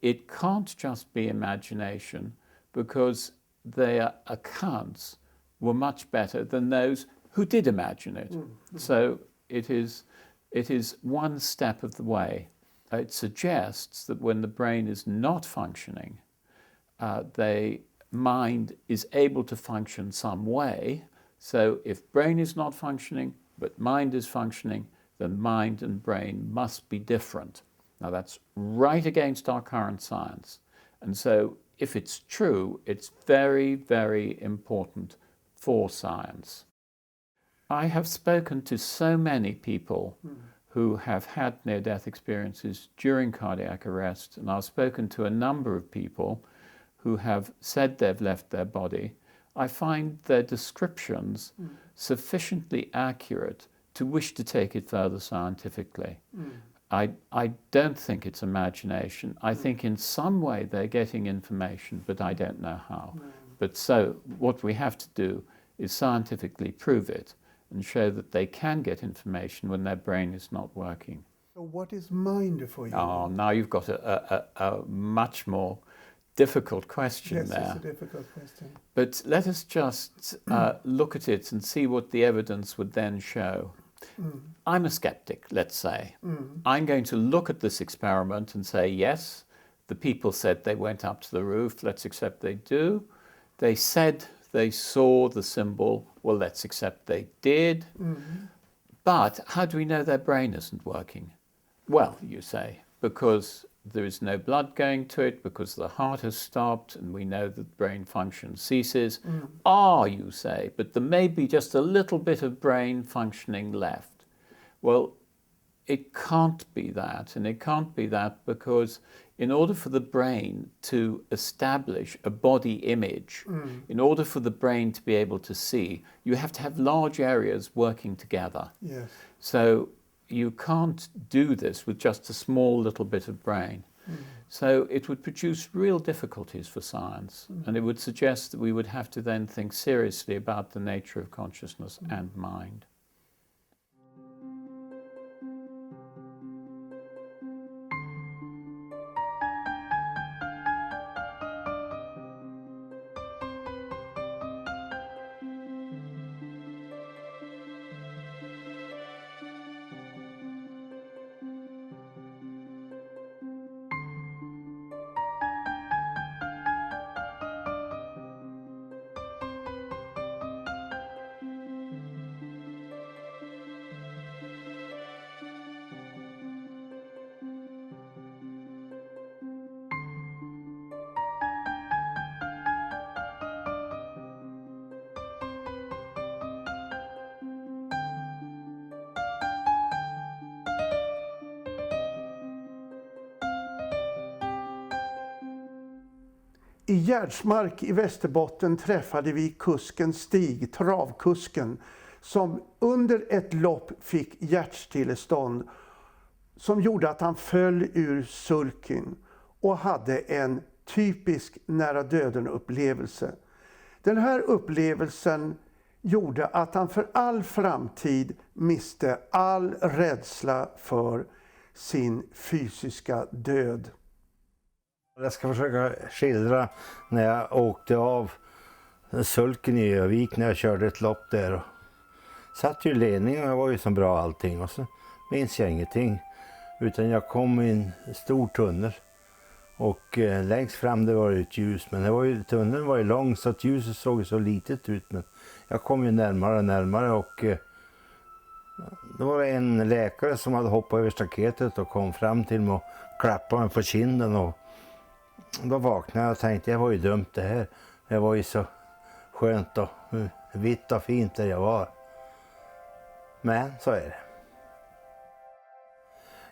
it can't just be imagination, because their accounts were much better than those who did imagine it. So it is one step of the way. It suggests that when the brain is not functioning, the mind is able to function some way. So if brain is not functioning, but mind is functioning, then mind and brain must be different. Now that's right against our current science. And so if it's true, it's very, very important for science. I have spoken to so many people who have had near-death experiences during cardiac arrest, and I've spoken to a number of people who have said they've left their body. I find their descriptions sufficiently accurate to wish to take it further scientifically. I don't think it's imagination. I think in some way they're getting information, but I don't know how. But so what we have to do is scientifically prove it and show that they can get information when their brain is not working. So what is mind for you? Oh, now you've got a much more difficult question there. Yes, it's a difficult question. But let us just look at it and see what the evidence would then show. I'm a skeptic, let's say. I'm going to look at this experiment and say, yes, the people said they went up to the roof, let's accept they do. They said they saw the symbol, well, let's accept they did. But how do we know their brain isn't working? Well, you say, because there is no blood going to it, because the heart has stopped and we know that brain function ceases. You say, but there may be just a little bit of brain functioning left. Well, it can't be that, and it can't be that because in order for the brain to establish a body image, in order for the brain to be able to see, you have to have large areas working together. Yes. So you can't do this with just a small little bit of brain. So it would produce real difficulties for science, and it would suggest that we would have to then think seriously about the nature of consciousness and mind. I Gärdsmark i Västerbotten träffade vi kusken Stig, travkusken, som under ett lopp fick hjärtstillestånd som gjorde att han föll ur sulken och hade en typisk nära döden upplevelse. Den här upplevelsen gjorde att han för all framtid miste all rädsla för sin fysiska död. Jag ska försöka skildra när jag åkte av sulken i Övik när jag körde ett lopp där. Satt ju i ledningen och det var ju så bra allting och så minns jag ingenting. Utan jag kom i en stor tunnel och längst fram det var ett ljus. Men tunneln var ju lång så att ljuset såg så litet ut. Men jag kom ju närmare och närmare och då var det en läkare som hade hoppat över staketet och kom fram till mig och klappade mig på kinden. Och då vaknade jag och tänkte, jag var ju dumt det här. Det var ju så skönt och vitt och fint där jag var. Men så är det.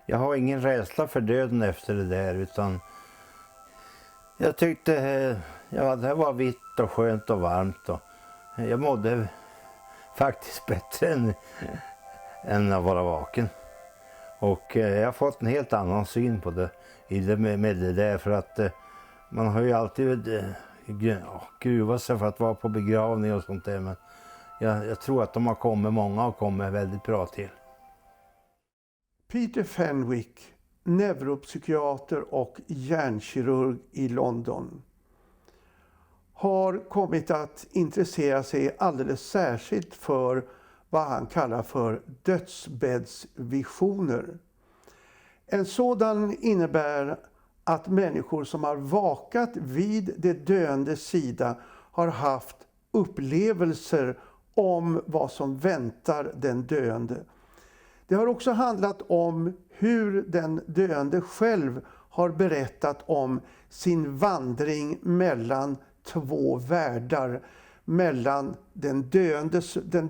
Jag har ingen rädsla för döden efter det där, utan jag tyckte det var vitt och skönt och varmt. Och jag mådde faktiskt bättre än att vara vaken. Och jag har fått en helt annan syn på det, med det där, för att man har ju alltid gruvat sig för att vara på begravning och sånt där, men jag tror att många har kommit väldigt bra till. Peter Fenwick, neuropsykiater och hjärnkirurg i London, har kommit att intressera sig alldeles särskilt för vad han kallar för dödsbäddsvisioner. En sådan innebär att människor som har vakat vid det döendes sida har haft upplevelser om vad som väntar den döende. Det har också handlat om hur den döende själv har berättat om sin vandring mellan två världar, mellan den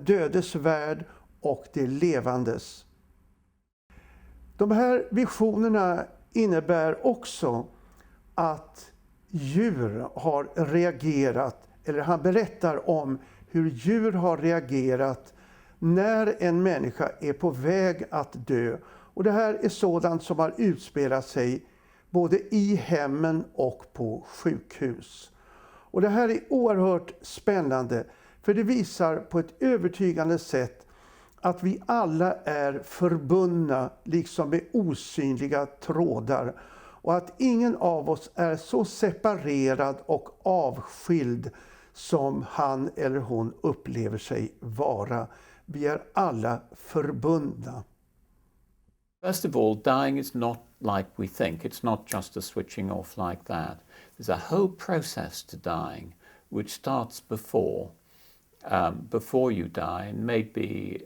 dödes värld och det levandes. De här visionerna innebär också att djur har reagerat, eller han berättar om hur djur har reagerat när en människa är på väg att dö. Och det här är sådant som har utspelat sig både i hemmen och på sjukhus. Och det här är oerhört spännande, för det visar på ett övertygande sätt att vi alla är förbundna liksom med osynliga trådar. Och att ingen av oss är så separerad och avskild som han eller hon upplever sig vara. Vi är alla förbundna. First of all, dying is not like we think. It's not just a switching off like that. There's a whole process to dying which starts before you die, and maybe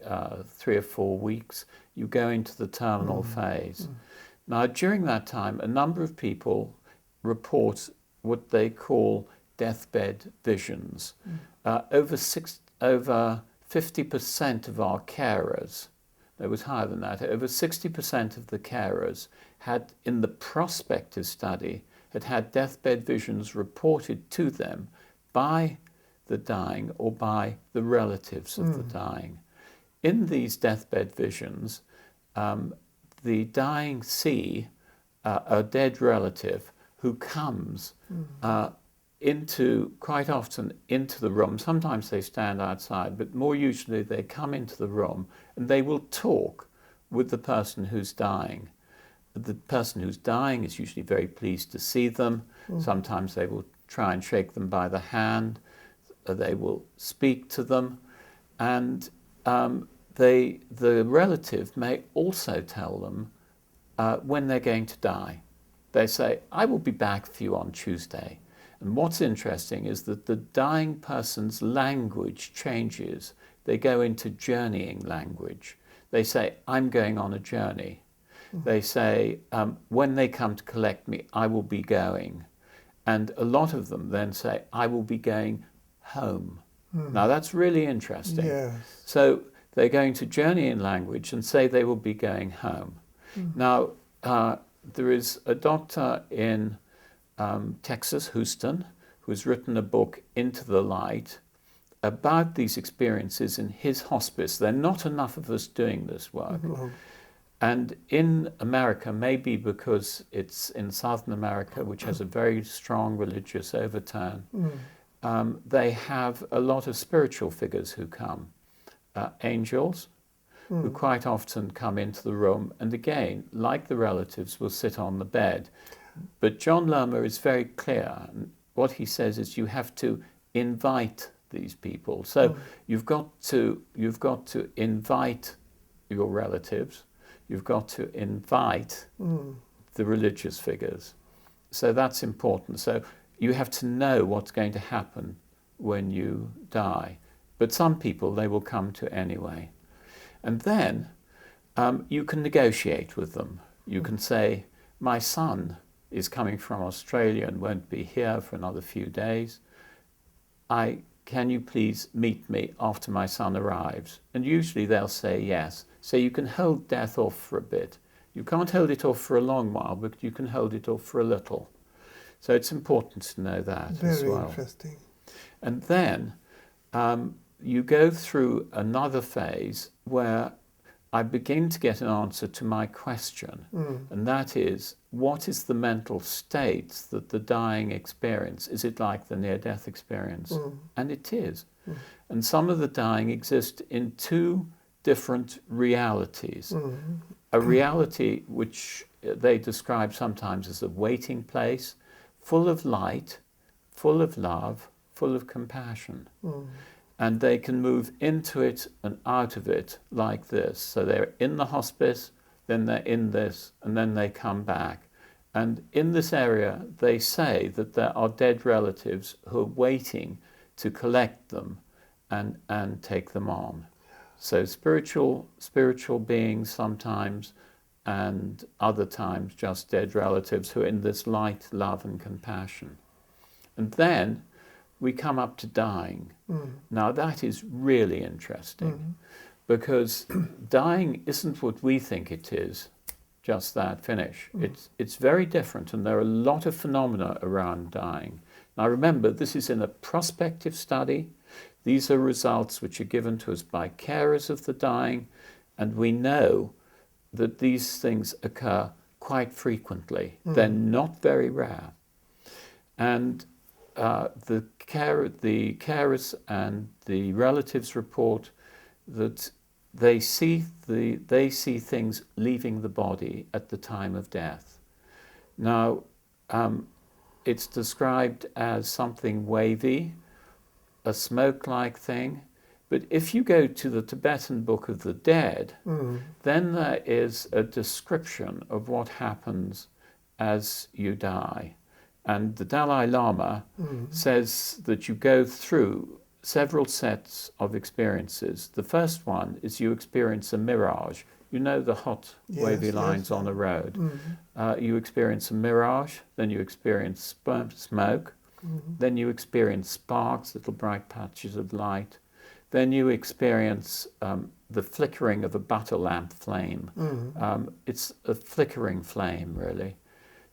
3 or 4 weeks you go into the terminal phase. Now, during that time, a number of people report what they call deathbed visions. Over 50% of our carers, it was higher than that, over 60% of the carers had, in the prospective study, had deathbed visions reported to them by the dying or by the relatives of the dying. In these deathbed visions, the dying see a dead relative who comes quite often into the room. Sometimes they stand outside, but more usually they come into the room and they will talk with the person who's dying. The person who's dying is usually very pleased to see them. Sometimes they will try and shake them by the hand. They will speak to them. And the relative may also tell them when they're going to die. They say, I will be back for you on Tuesday. And what's interesting is that the dying person's language changes. They go into journeying language. They say, I'm going on a journey. They say, when they come to collect me, I will be going. And a lot of them then say, I will be going home. Now that's really interesting. Yes. So they're going to journey in language and say they will be going home. Now, there is a doctor in Texas, Houston, who's written a book, Into the Light, about these experiences in his hospice. There are not enough of us doing this work. And in America, maybe because it's in Southern America, which has a very strong religious overtone, they have a lot of spiritual figures who come. Angels, who quite often come into the room, and again, like the relatives, will sit on the bed. But John Lommel is very clear. What he says is you have to invite these people. So you've got to invite your relatives. You've got to invite the religious figures. So that's important. So you have to know what's going to happen when you die. But some people, they will come to anyway. And then you can negotiate with them. You can say, my son is coming from Australia and won't be here for another few days. Can you please meet me after my son arrives? And usually they'll say yes. So you can hold death off for a bit. You can't hold it off for a long while, but you can hold it off for a little. So it's important to know that as well. Very interesting. And then you go through another phase where I begin to get an answer to my question, and that is, what is the mental state that the dying experience? Is it like the near-death experience? And it is. And some of the dying exist in two different realities. A reality which they describe sometimes as a waiting place, full of light, full of love, full of compassion. And they can move into it and out of it like this. So they're in the hospice, then they're in this, and then they come back. And in this area, they say that there are dead relatives who are waiting to collect them and take them on. So spiritual beings sometimes, and other times just dead relatives who are in this light, love and compassion. And then we come up to dying. Now that is really interesting, because dying isn't what we think it is, just that, finish. It's very different, and there are a lot of phenomena around dying. Now remember, this is in a prospective study. These are results which are given to us by carers of the dying, and we know that these things occur quite frequently. They're not very rare. And the carers and the relatives report that they see things leaving the body at the time of death. Now, it's described as something wavy, a smoke-like thing. But if you go to the Tibetan Book of the Dead, then there is a description of what happens as you die. And the Dalai Lama says that you go through several sets of experiences. The first one is you experience a mirage. You know the hot, wavy lines on the road. You experience a mirage, then you experience smoke, then you experience sparks, little bright patches of light. Then you experience the flickering of a butter lamp flame. It's a flickering flame, really.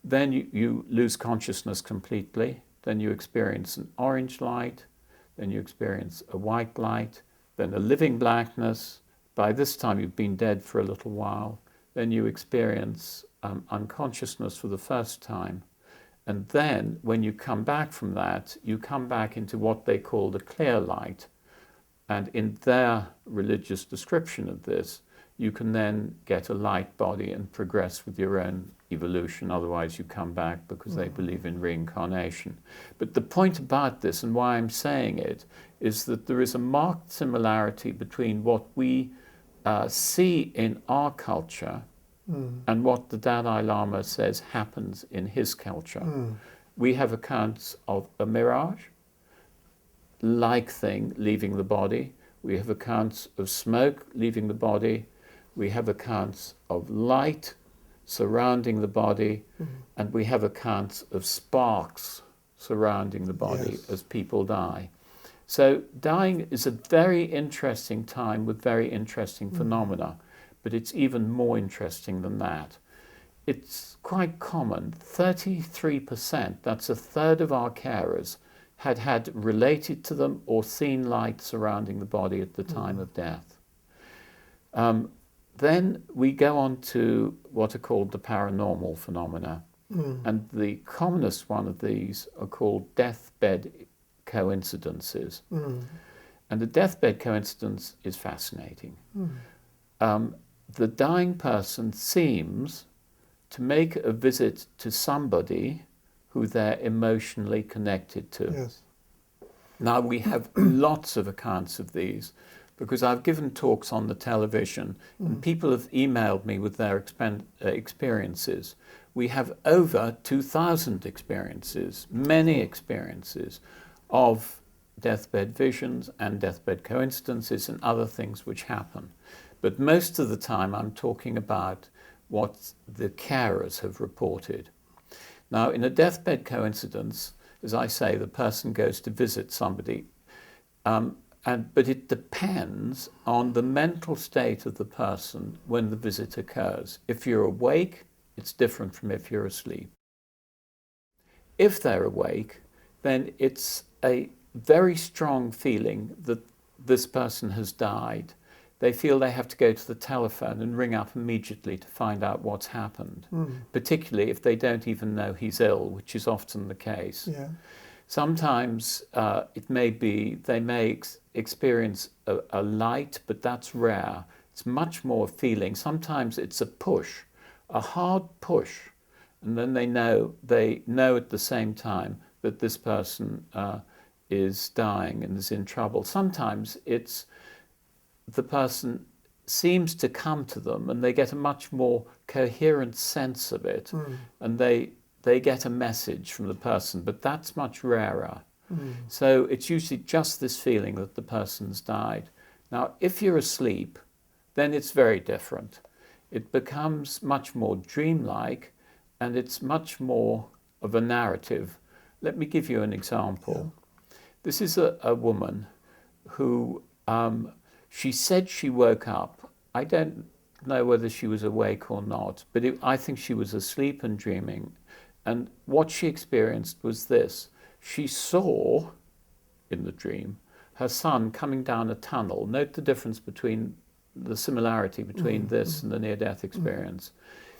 Then you lose consciousness completely. Then you experience an orange light. Then you experience a white light. Then a living blackness. By this time you've been dead for a little while. Then you experience unconsciousness for the first time. And then when you come back from that, you come back into what they call the clear light. And in their religious description of this, you can then get a light body and progress with your own evolution. Otherwise you come back because they believe in reincarnation. But the point about this, and why I'm saying it, is that there is a marked similarity between what we see in our culture and what the Dalai Lama says happens in his culture. We have accounts of a mirage-like thing leaving the body. We have accounts of smoke leaving the body. We have accounts of light surrounding the body, and we have accounts of sparks surrounding the body as people die. So dying is a very interesting time with very interesting phenomena, but it's even more interesting than that. It's quite common. 33%, that's a third of our carers, had related to them or seen light surrounding the body at the time of death. Then we go on to what are called the paranormal phenomena. And the commonest one of these are called deathbed coincidences. And the deathbed coincidence is fascinating. The dying person seems to make a visit to somebody who they're emotionally connected to. Now we have lots of accounts of these, because I've given talks on the television and people have emailed me with their experiences. We have over 2,000 experiences, many experiences of deathbed visions and deathbed coincidences and other things which happen. But most of the time I'm talking about what the carers have reported. Now in a deathbed coincidence, as I say, the person goes to visit somebody, but it depends on the mental state of the person when the visit occurs. If you're awake, it's different from if you're asleep. If they're awake, then it's a very strong feeling that this person has died. They feel they have to go to the telephone and ring up immediately to find out what's happened, particularly if they don't even know he's ill, which is often the case. Sometimes it may be they may experience a light, but that's rare. It's much more feeling. Sometimes it's a push, a hard push, and then they know at the same time that this person is dying and is in trouble. Sometimes it's the person seems to come to them and they get a much more coherent sense of it, and they get a message from the person, but that's much rarer. So it's usually just this feeling that the person's died. Now, if you're asleep, then it's very different. It becomes much more dreamlike, and it's much more of a narrative. Let me give you an example. This is a woman who, she said she woke up. I don't know whether she was awake or not, but I think she was asleep and dreaming. And what she experienced was this. She saw, in the dream, her son coming down a tunnel. Note the difference between the similarity between this and the near-death experience.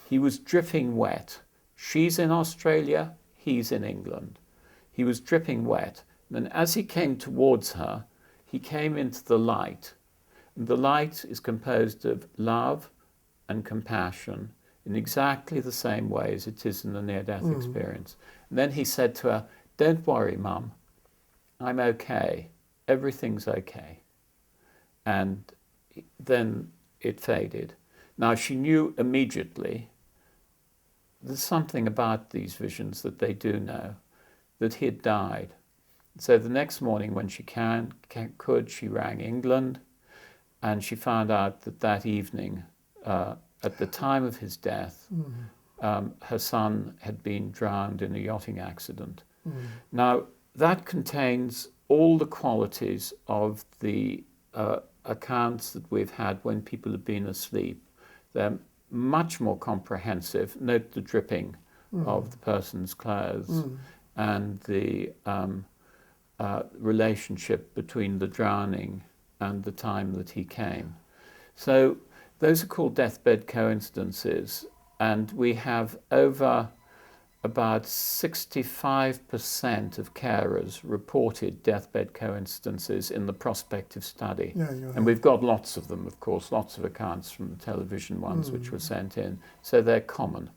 He was dripping wet. She's in Australia, he's in England. He was dripping wet. And as he came towards her, he came into the light. And the light is composed of love and compassion in exactly the same way as it is in the near-death experience. And then he said to her, "Don't worry, Mum, I'm okay. Everything's okay." And then it faded. Now she knew immediately, there's something about these visions that they do know, that he had died. So the next morning when she could, she rang England, and she found out that that evening, at the time of his death, her son had been drowned in a yachting accident. Now, that contains all the qualities of the accounts that we've had when people have been asleep. They're much more comprehensive. Note the dripping of the person's clothes and the relationship between the drowning and the time that he came. So those are called deathbed coincidences. and we have over about 65% of carers reported deathbed coincidences in the prospective study. And we've got lots of them, of course, lots of accounts from the television ones which were sent in, so they're common.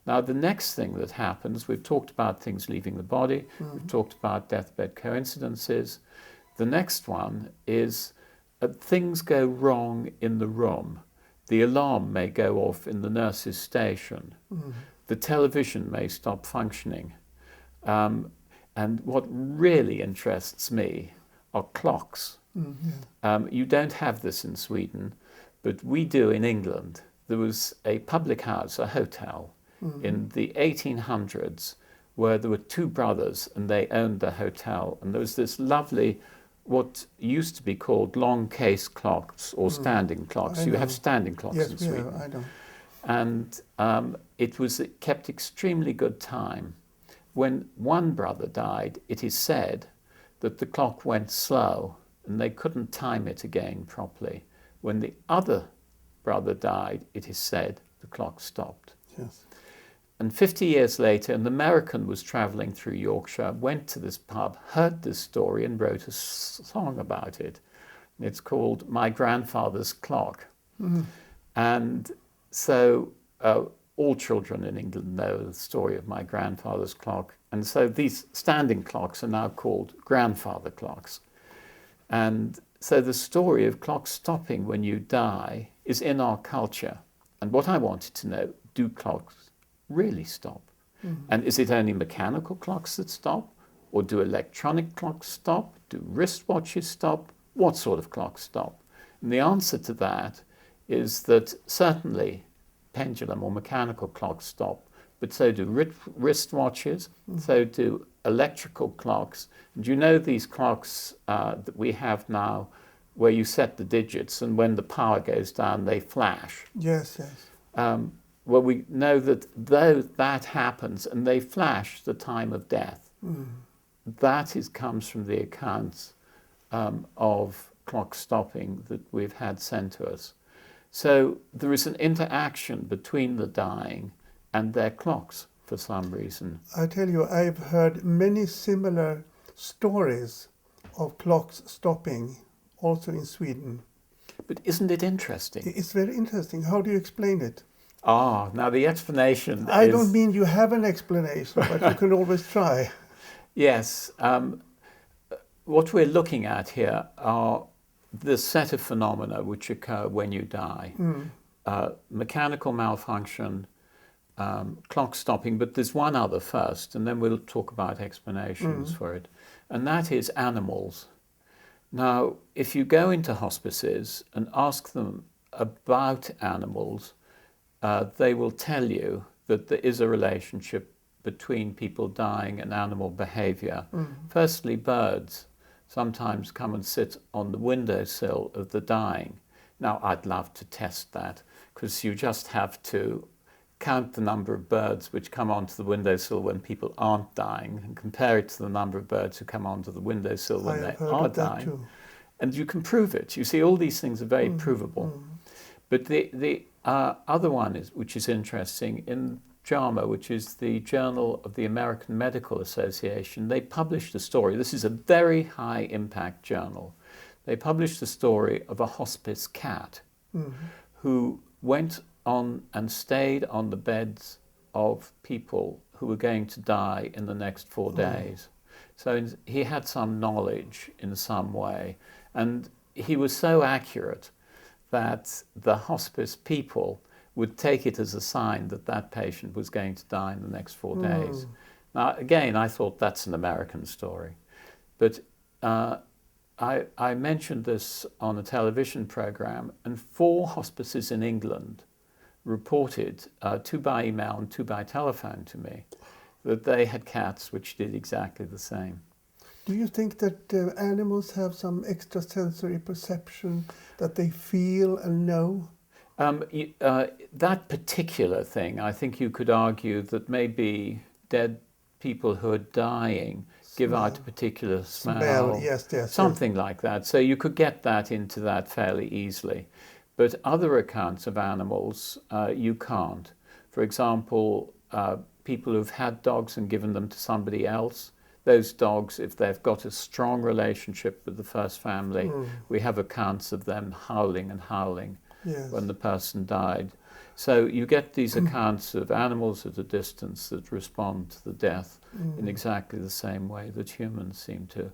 Now, the next thing that happens, we've talked about things leaving the body, we've talked about deathbed coincidences. The next one is things go wrong in the room. The alarm may go off in the nurse's station. The television may stop functioning. And what really interests me are clocks. You don't have this in Sweden, but we do in England. There was a public house, a hotel, in the 1800s where there were two brothers and they owned the hotel. And there was this lovely, what used to be called long case clocks or standing clocks. You have standing clocks in Sweden. Yes, I know. And it kept extremely good time. When one brother died, it is said that the clock went slow and they couldn't time it again properly. When the other brother died, it is said the clock stopped. Yes. And 50 years later, an American was traveling through Yorkshire, went to this pub, heard this story and wrote a song about it. It's called My Grandfather's Clock. And so all children in England know the story of My Grandfather's Clock. And so these standing clocks are now called grandfather clocks. And so the story of clocks stopping when you die is in our culture. And what I wanted to know, do clocks really stop? And is it only mechanical clocks that stop? Or do electronic clocks stop? Do wristwatches stop? What sort of clocks stop? And the answer to that is that certainly pendulum or mechanical clocks stop, but so do wristwatches, so do electrical clocks. And you know these clocks that we have now where you set the digits and when the power goes down they flash. Yes, yes. Well, we know that though that happens and they flash the time of death, that comes from the accounts of clock stopping that we've had sent to us. So there is an interaction between the dying and their clocks for some reason. I tell you, I've heard many similar stories of clocks stopping also in Sweden. But isn't it interesting? It's very interesting. How do you explain it? Now the explanation I don't mean you have an explanation, but you can always try. Yes. What we're looking at here are the set of phenomena which occur when you die. Mechanical malfunction, clock stopping, but there's one other first, and then we'll talk about explanations for it. And that is animals. Now, if you go into hospices and ask them about animals, they will tell you that there is a relationship between people dying and animal behavior. Firstly, birds sometimes come and sit on the windowsill of the dying. Now, I'd love to test that, because you just have to count the number of birds which come onto the windowsill when people aren't dying and compare it to the number of birds who come onto the windowsill when they are dying. And you can prove it. You see, all these things are very provable. But the other one, which is interesting, in JAMA, which is the Journal of the American Medical Association, they published a story. This is a very high impact journal. They published a story of a hospice cat who went on and stayed on the beds of people who were going to die in the next 4 days. So he had some knowledge in some way, and he was so accurate that the hospice people would take it as a sign that that patient was going to die in the next 4 days. Now, again, I thought that's an American story. But I mentioned this on a television program, and 4 hospices in England reported, 2 by email and 2 by telephone to me, that they had cats which did exactly the same. Do you think that animals have some extrasensory perception that they feel and know? That particular thing, I think you could argue that maybe dead people who are dying give out a particular smell, yes, something like that. So you could get that into that fairly easily. But other accounts of animals, you can't. For example, people who've had dogs and given them to somebody else, those dogs, if they've got a strong relationship with the first family, we have accounts of them howling and howling when the person died. So you get these accounts of animals at a distance that respond to the death in exactly the same way that humans seem to.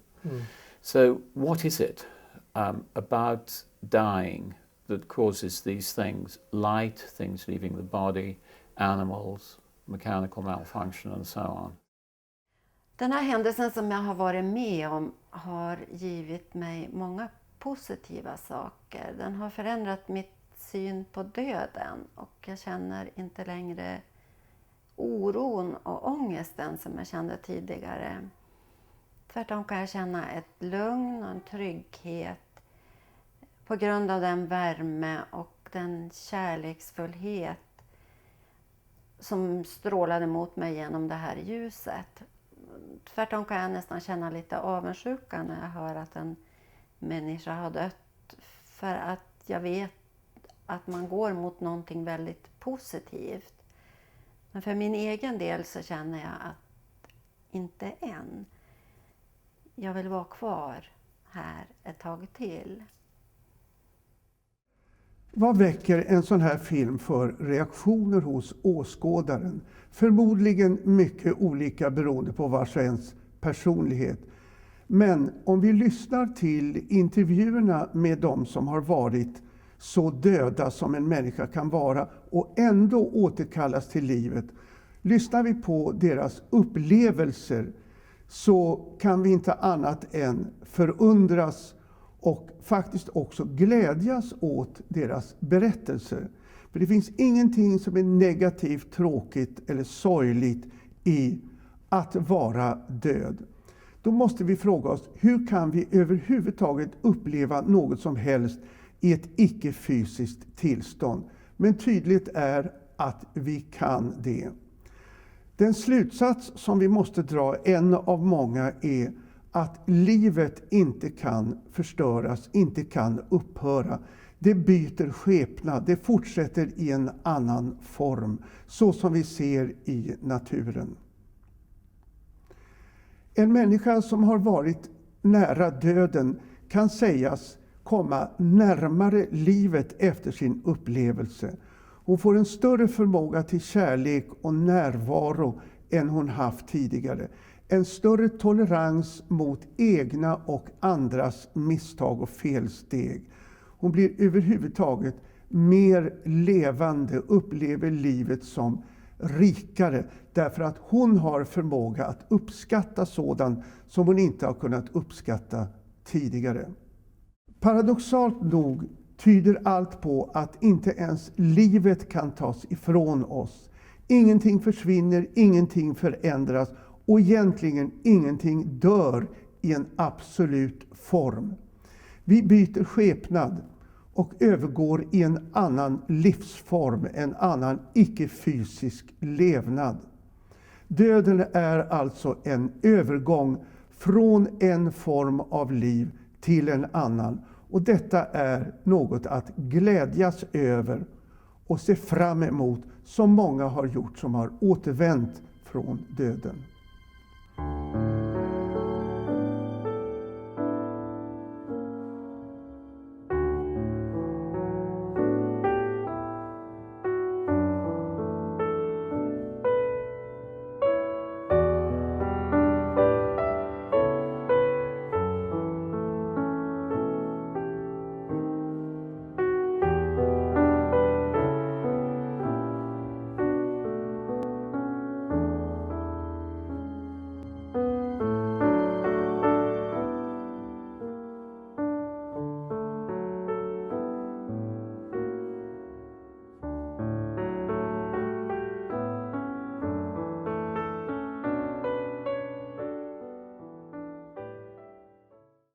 So what is it about dying that causes these things? Light, things leaving the body, animals, mechanical malfunction and so on. Den här händelsen som jag har varit med om har givit mig många positiva saker. Den har förändrat mitt syn på döden och jag känner inte längre oron och ångesten som jag kände tidigare. Tvärtom kan jag känna ett lugn och en trygghet på grund av den värme och den kärleksfullhet som strålade mot mig genom det här ljuset. Tvärtom kan jag nästan känna lite avundsjuka när jag hör att en människa har dött. För att jag vet att man går mot någonting väldigt positivt. Men för min egen del så känner jag att inte än. Jag vill vara kvar här ett tag till. Vad väcker en sån här film för reaktioner hos åskådaren? Förmodligen mycket olika beroende på vars och ens personlighet. Men om vi lyssnar till intervjuerna med de som har varit så döda som en människa kan vara och ändå återkallas till livet. Lyssnar vi på deras upplevelser så kan vi inte annat än förundras och faktiskt också glädjas åt deras berättelser. För det finns ingenting som är negativt, tråkigt eller sorgligt i att vara död. Då måste vi fråga oss, hur kan vi överhuvudtaget uppleva något som helst i ett icke-fysiskt tillstånd? Men tydligt är att vi kan det. Den slutsats som vi måste dra, en av många, är att livet inte kan förstöras, inte kan upphöra. Det byter skepnad, det fortsätter i en annan form, så som vi ser i naturen. En människa som har varit nära döden kan sägas komma närmare livet efter sin upplevelse. Hon får en större förmåga till kärlek och närvaro än hon haft tidigare. En större tolerans mot egna och andras misstag och felsteg. Hon blir överhuvudtaget mer levande, upplever livet som rikare, därför att hon har förmåga att uppskatta sådant som hon inte har kunnat uppskatta tidigare. Paradoxalt nog tyder allt på att inte ens livet kan tas ifrån oss. Ingenting försvinner, ingenting förändras och egentligen ingenting dör i en absolut form. Vi byter skepnad och övergår i en annan livsform, en annan icke-fysisk levnad. Döden är alltså en övergång från en form av liv till en annan. Och detta är något att glädjas över och se fram emot, som många har gjort som har återvänt från döden.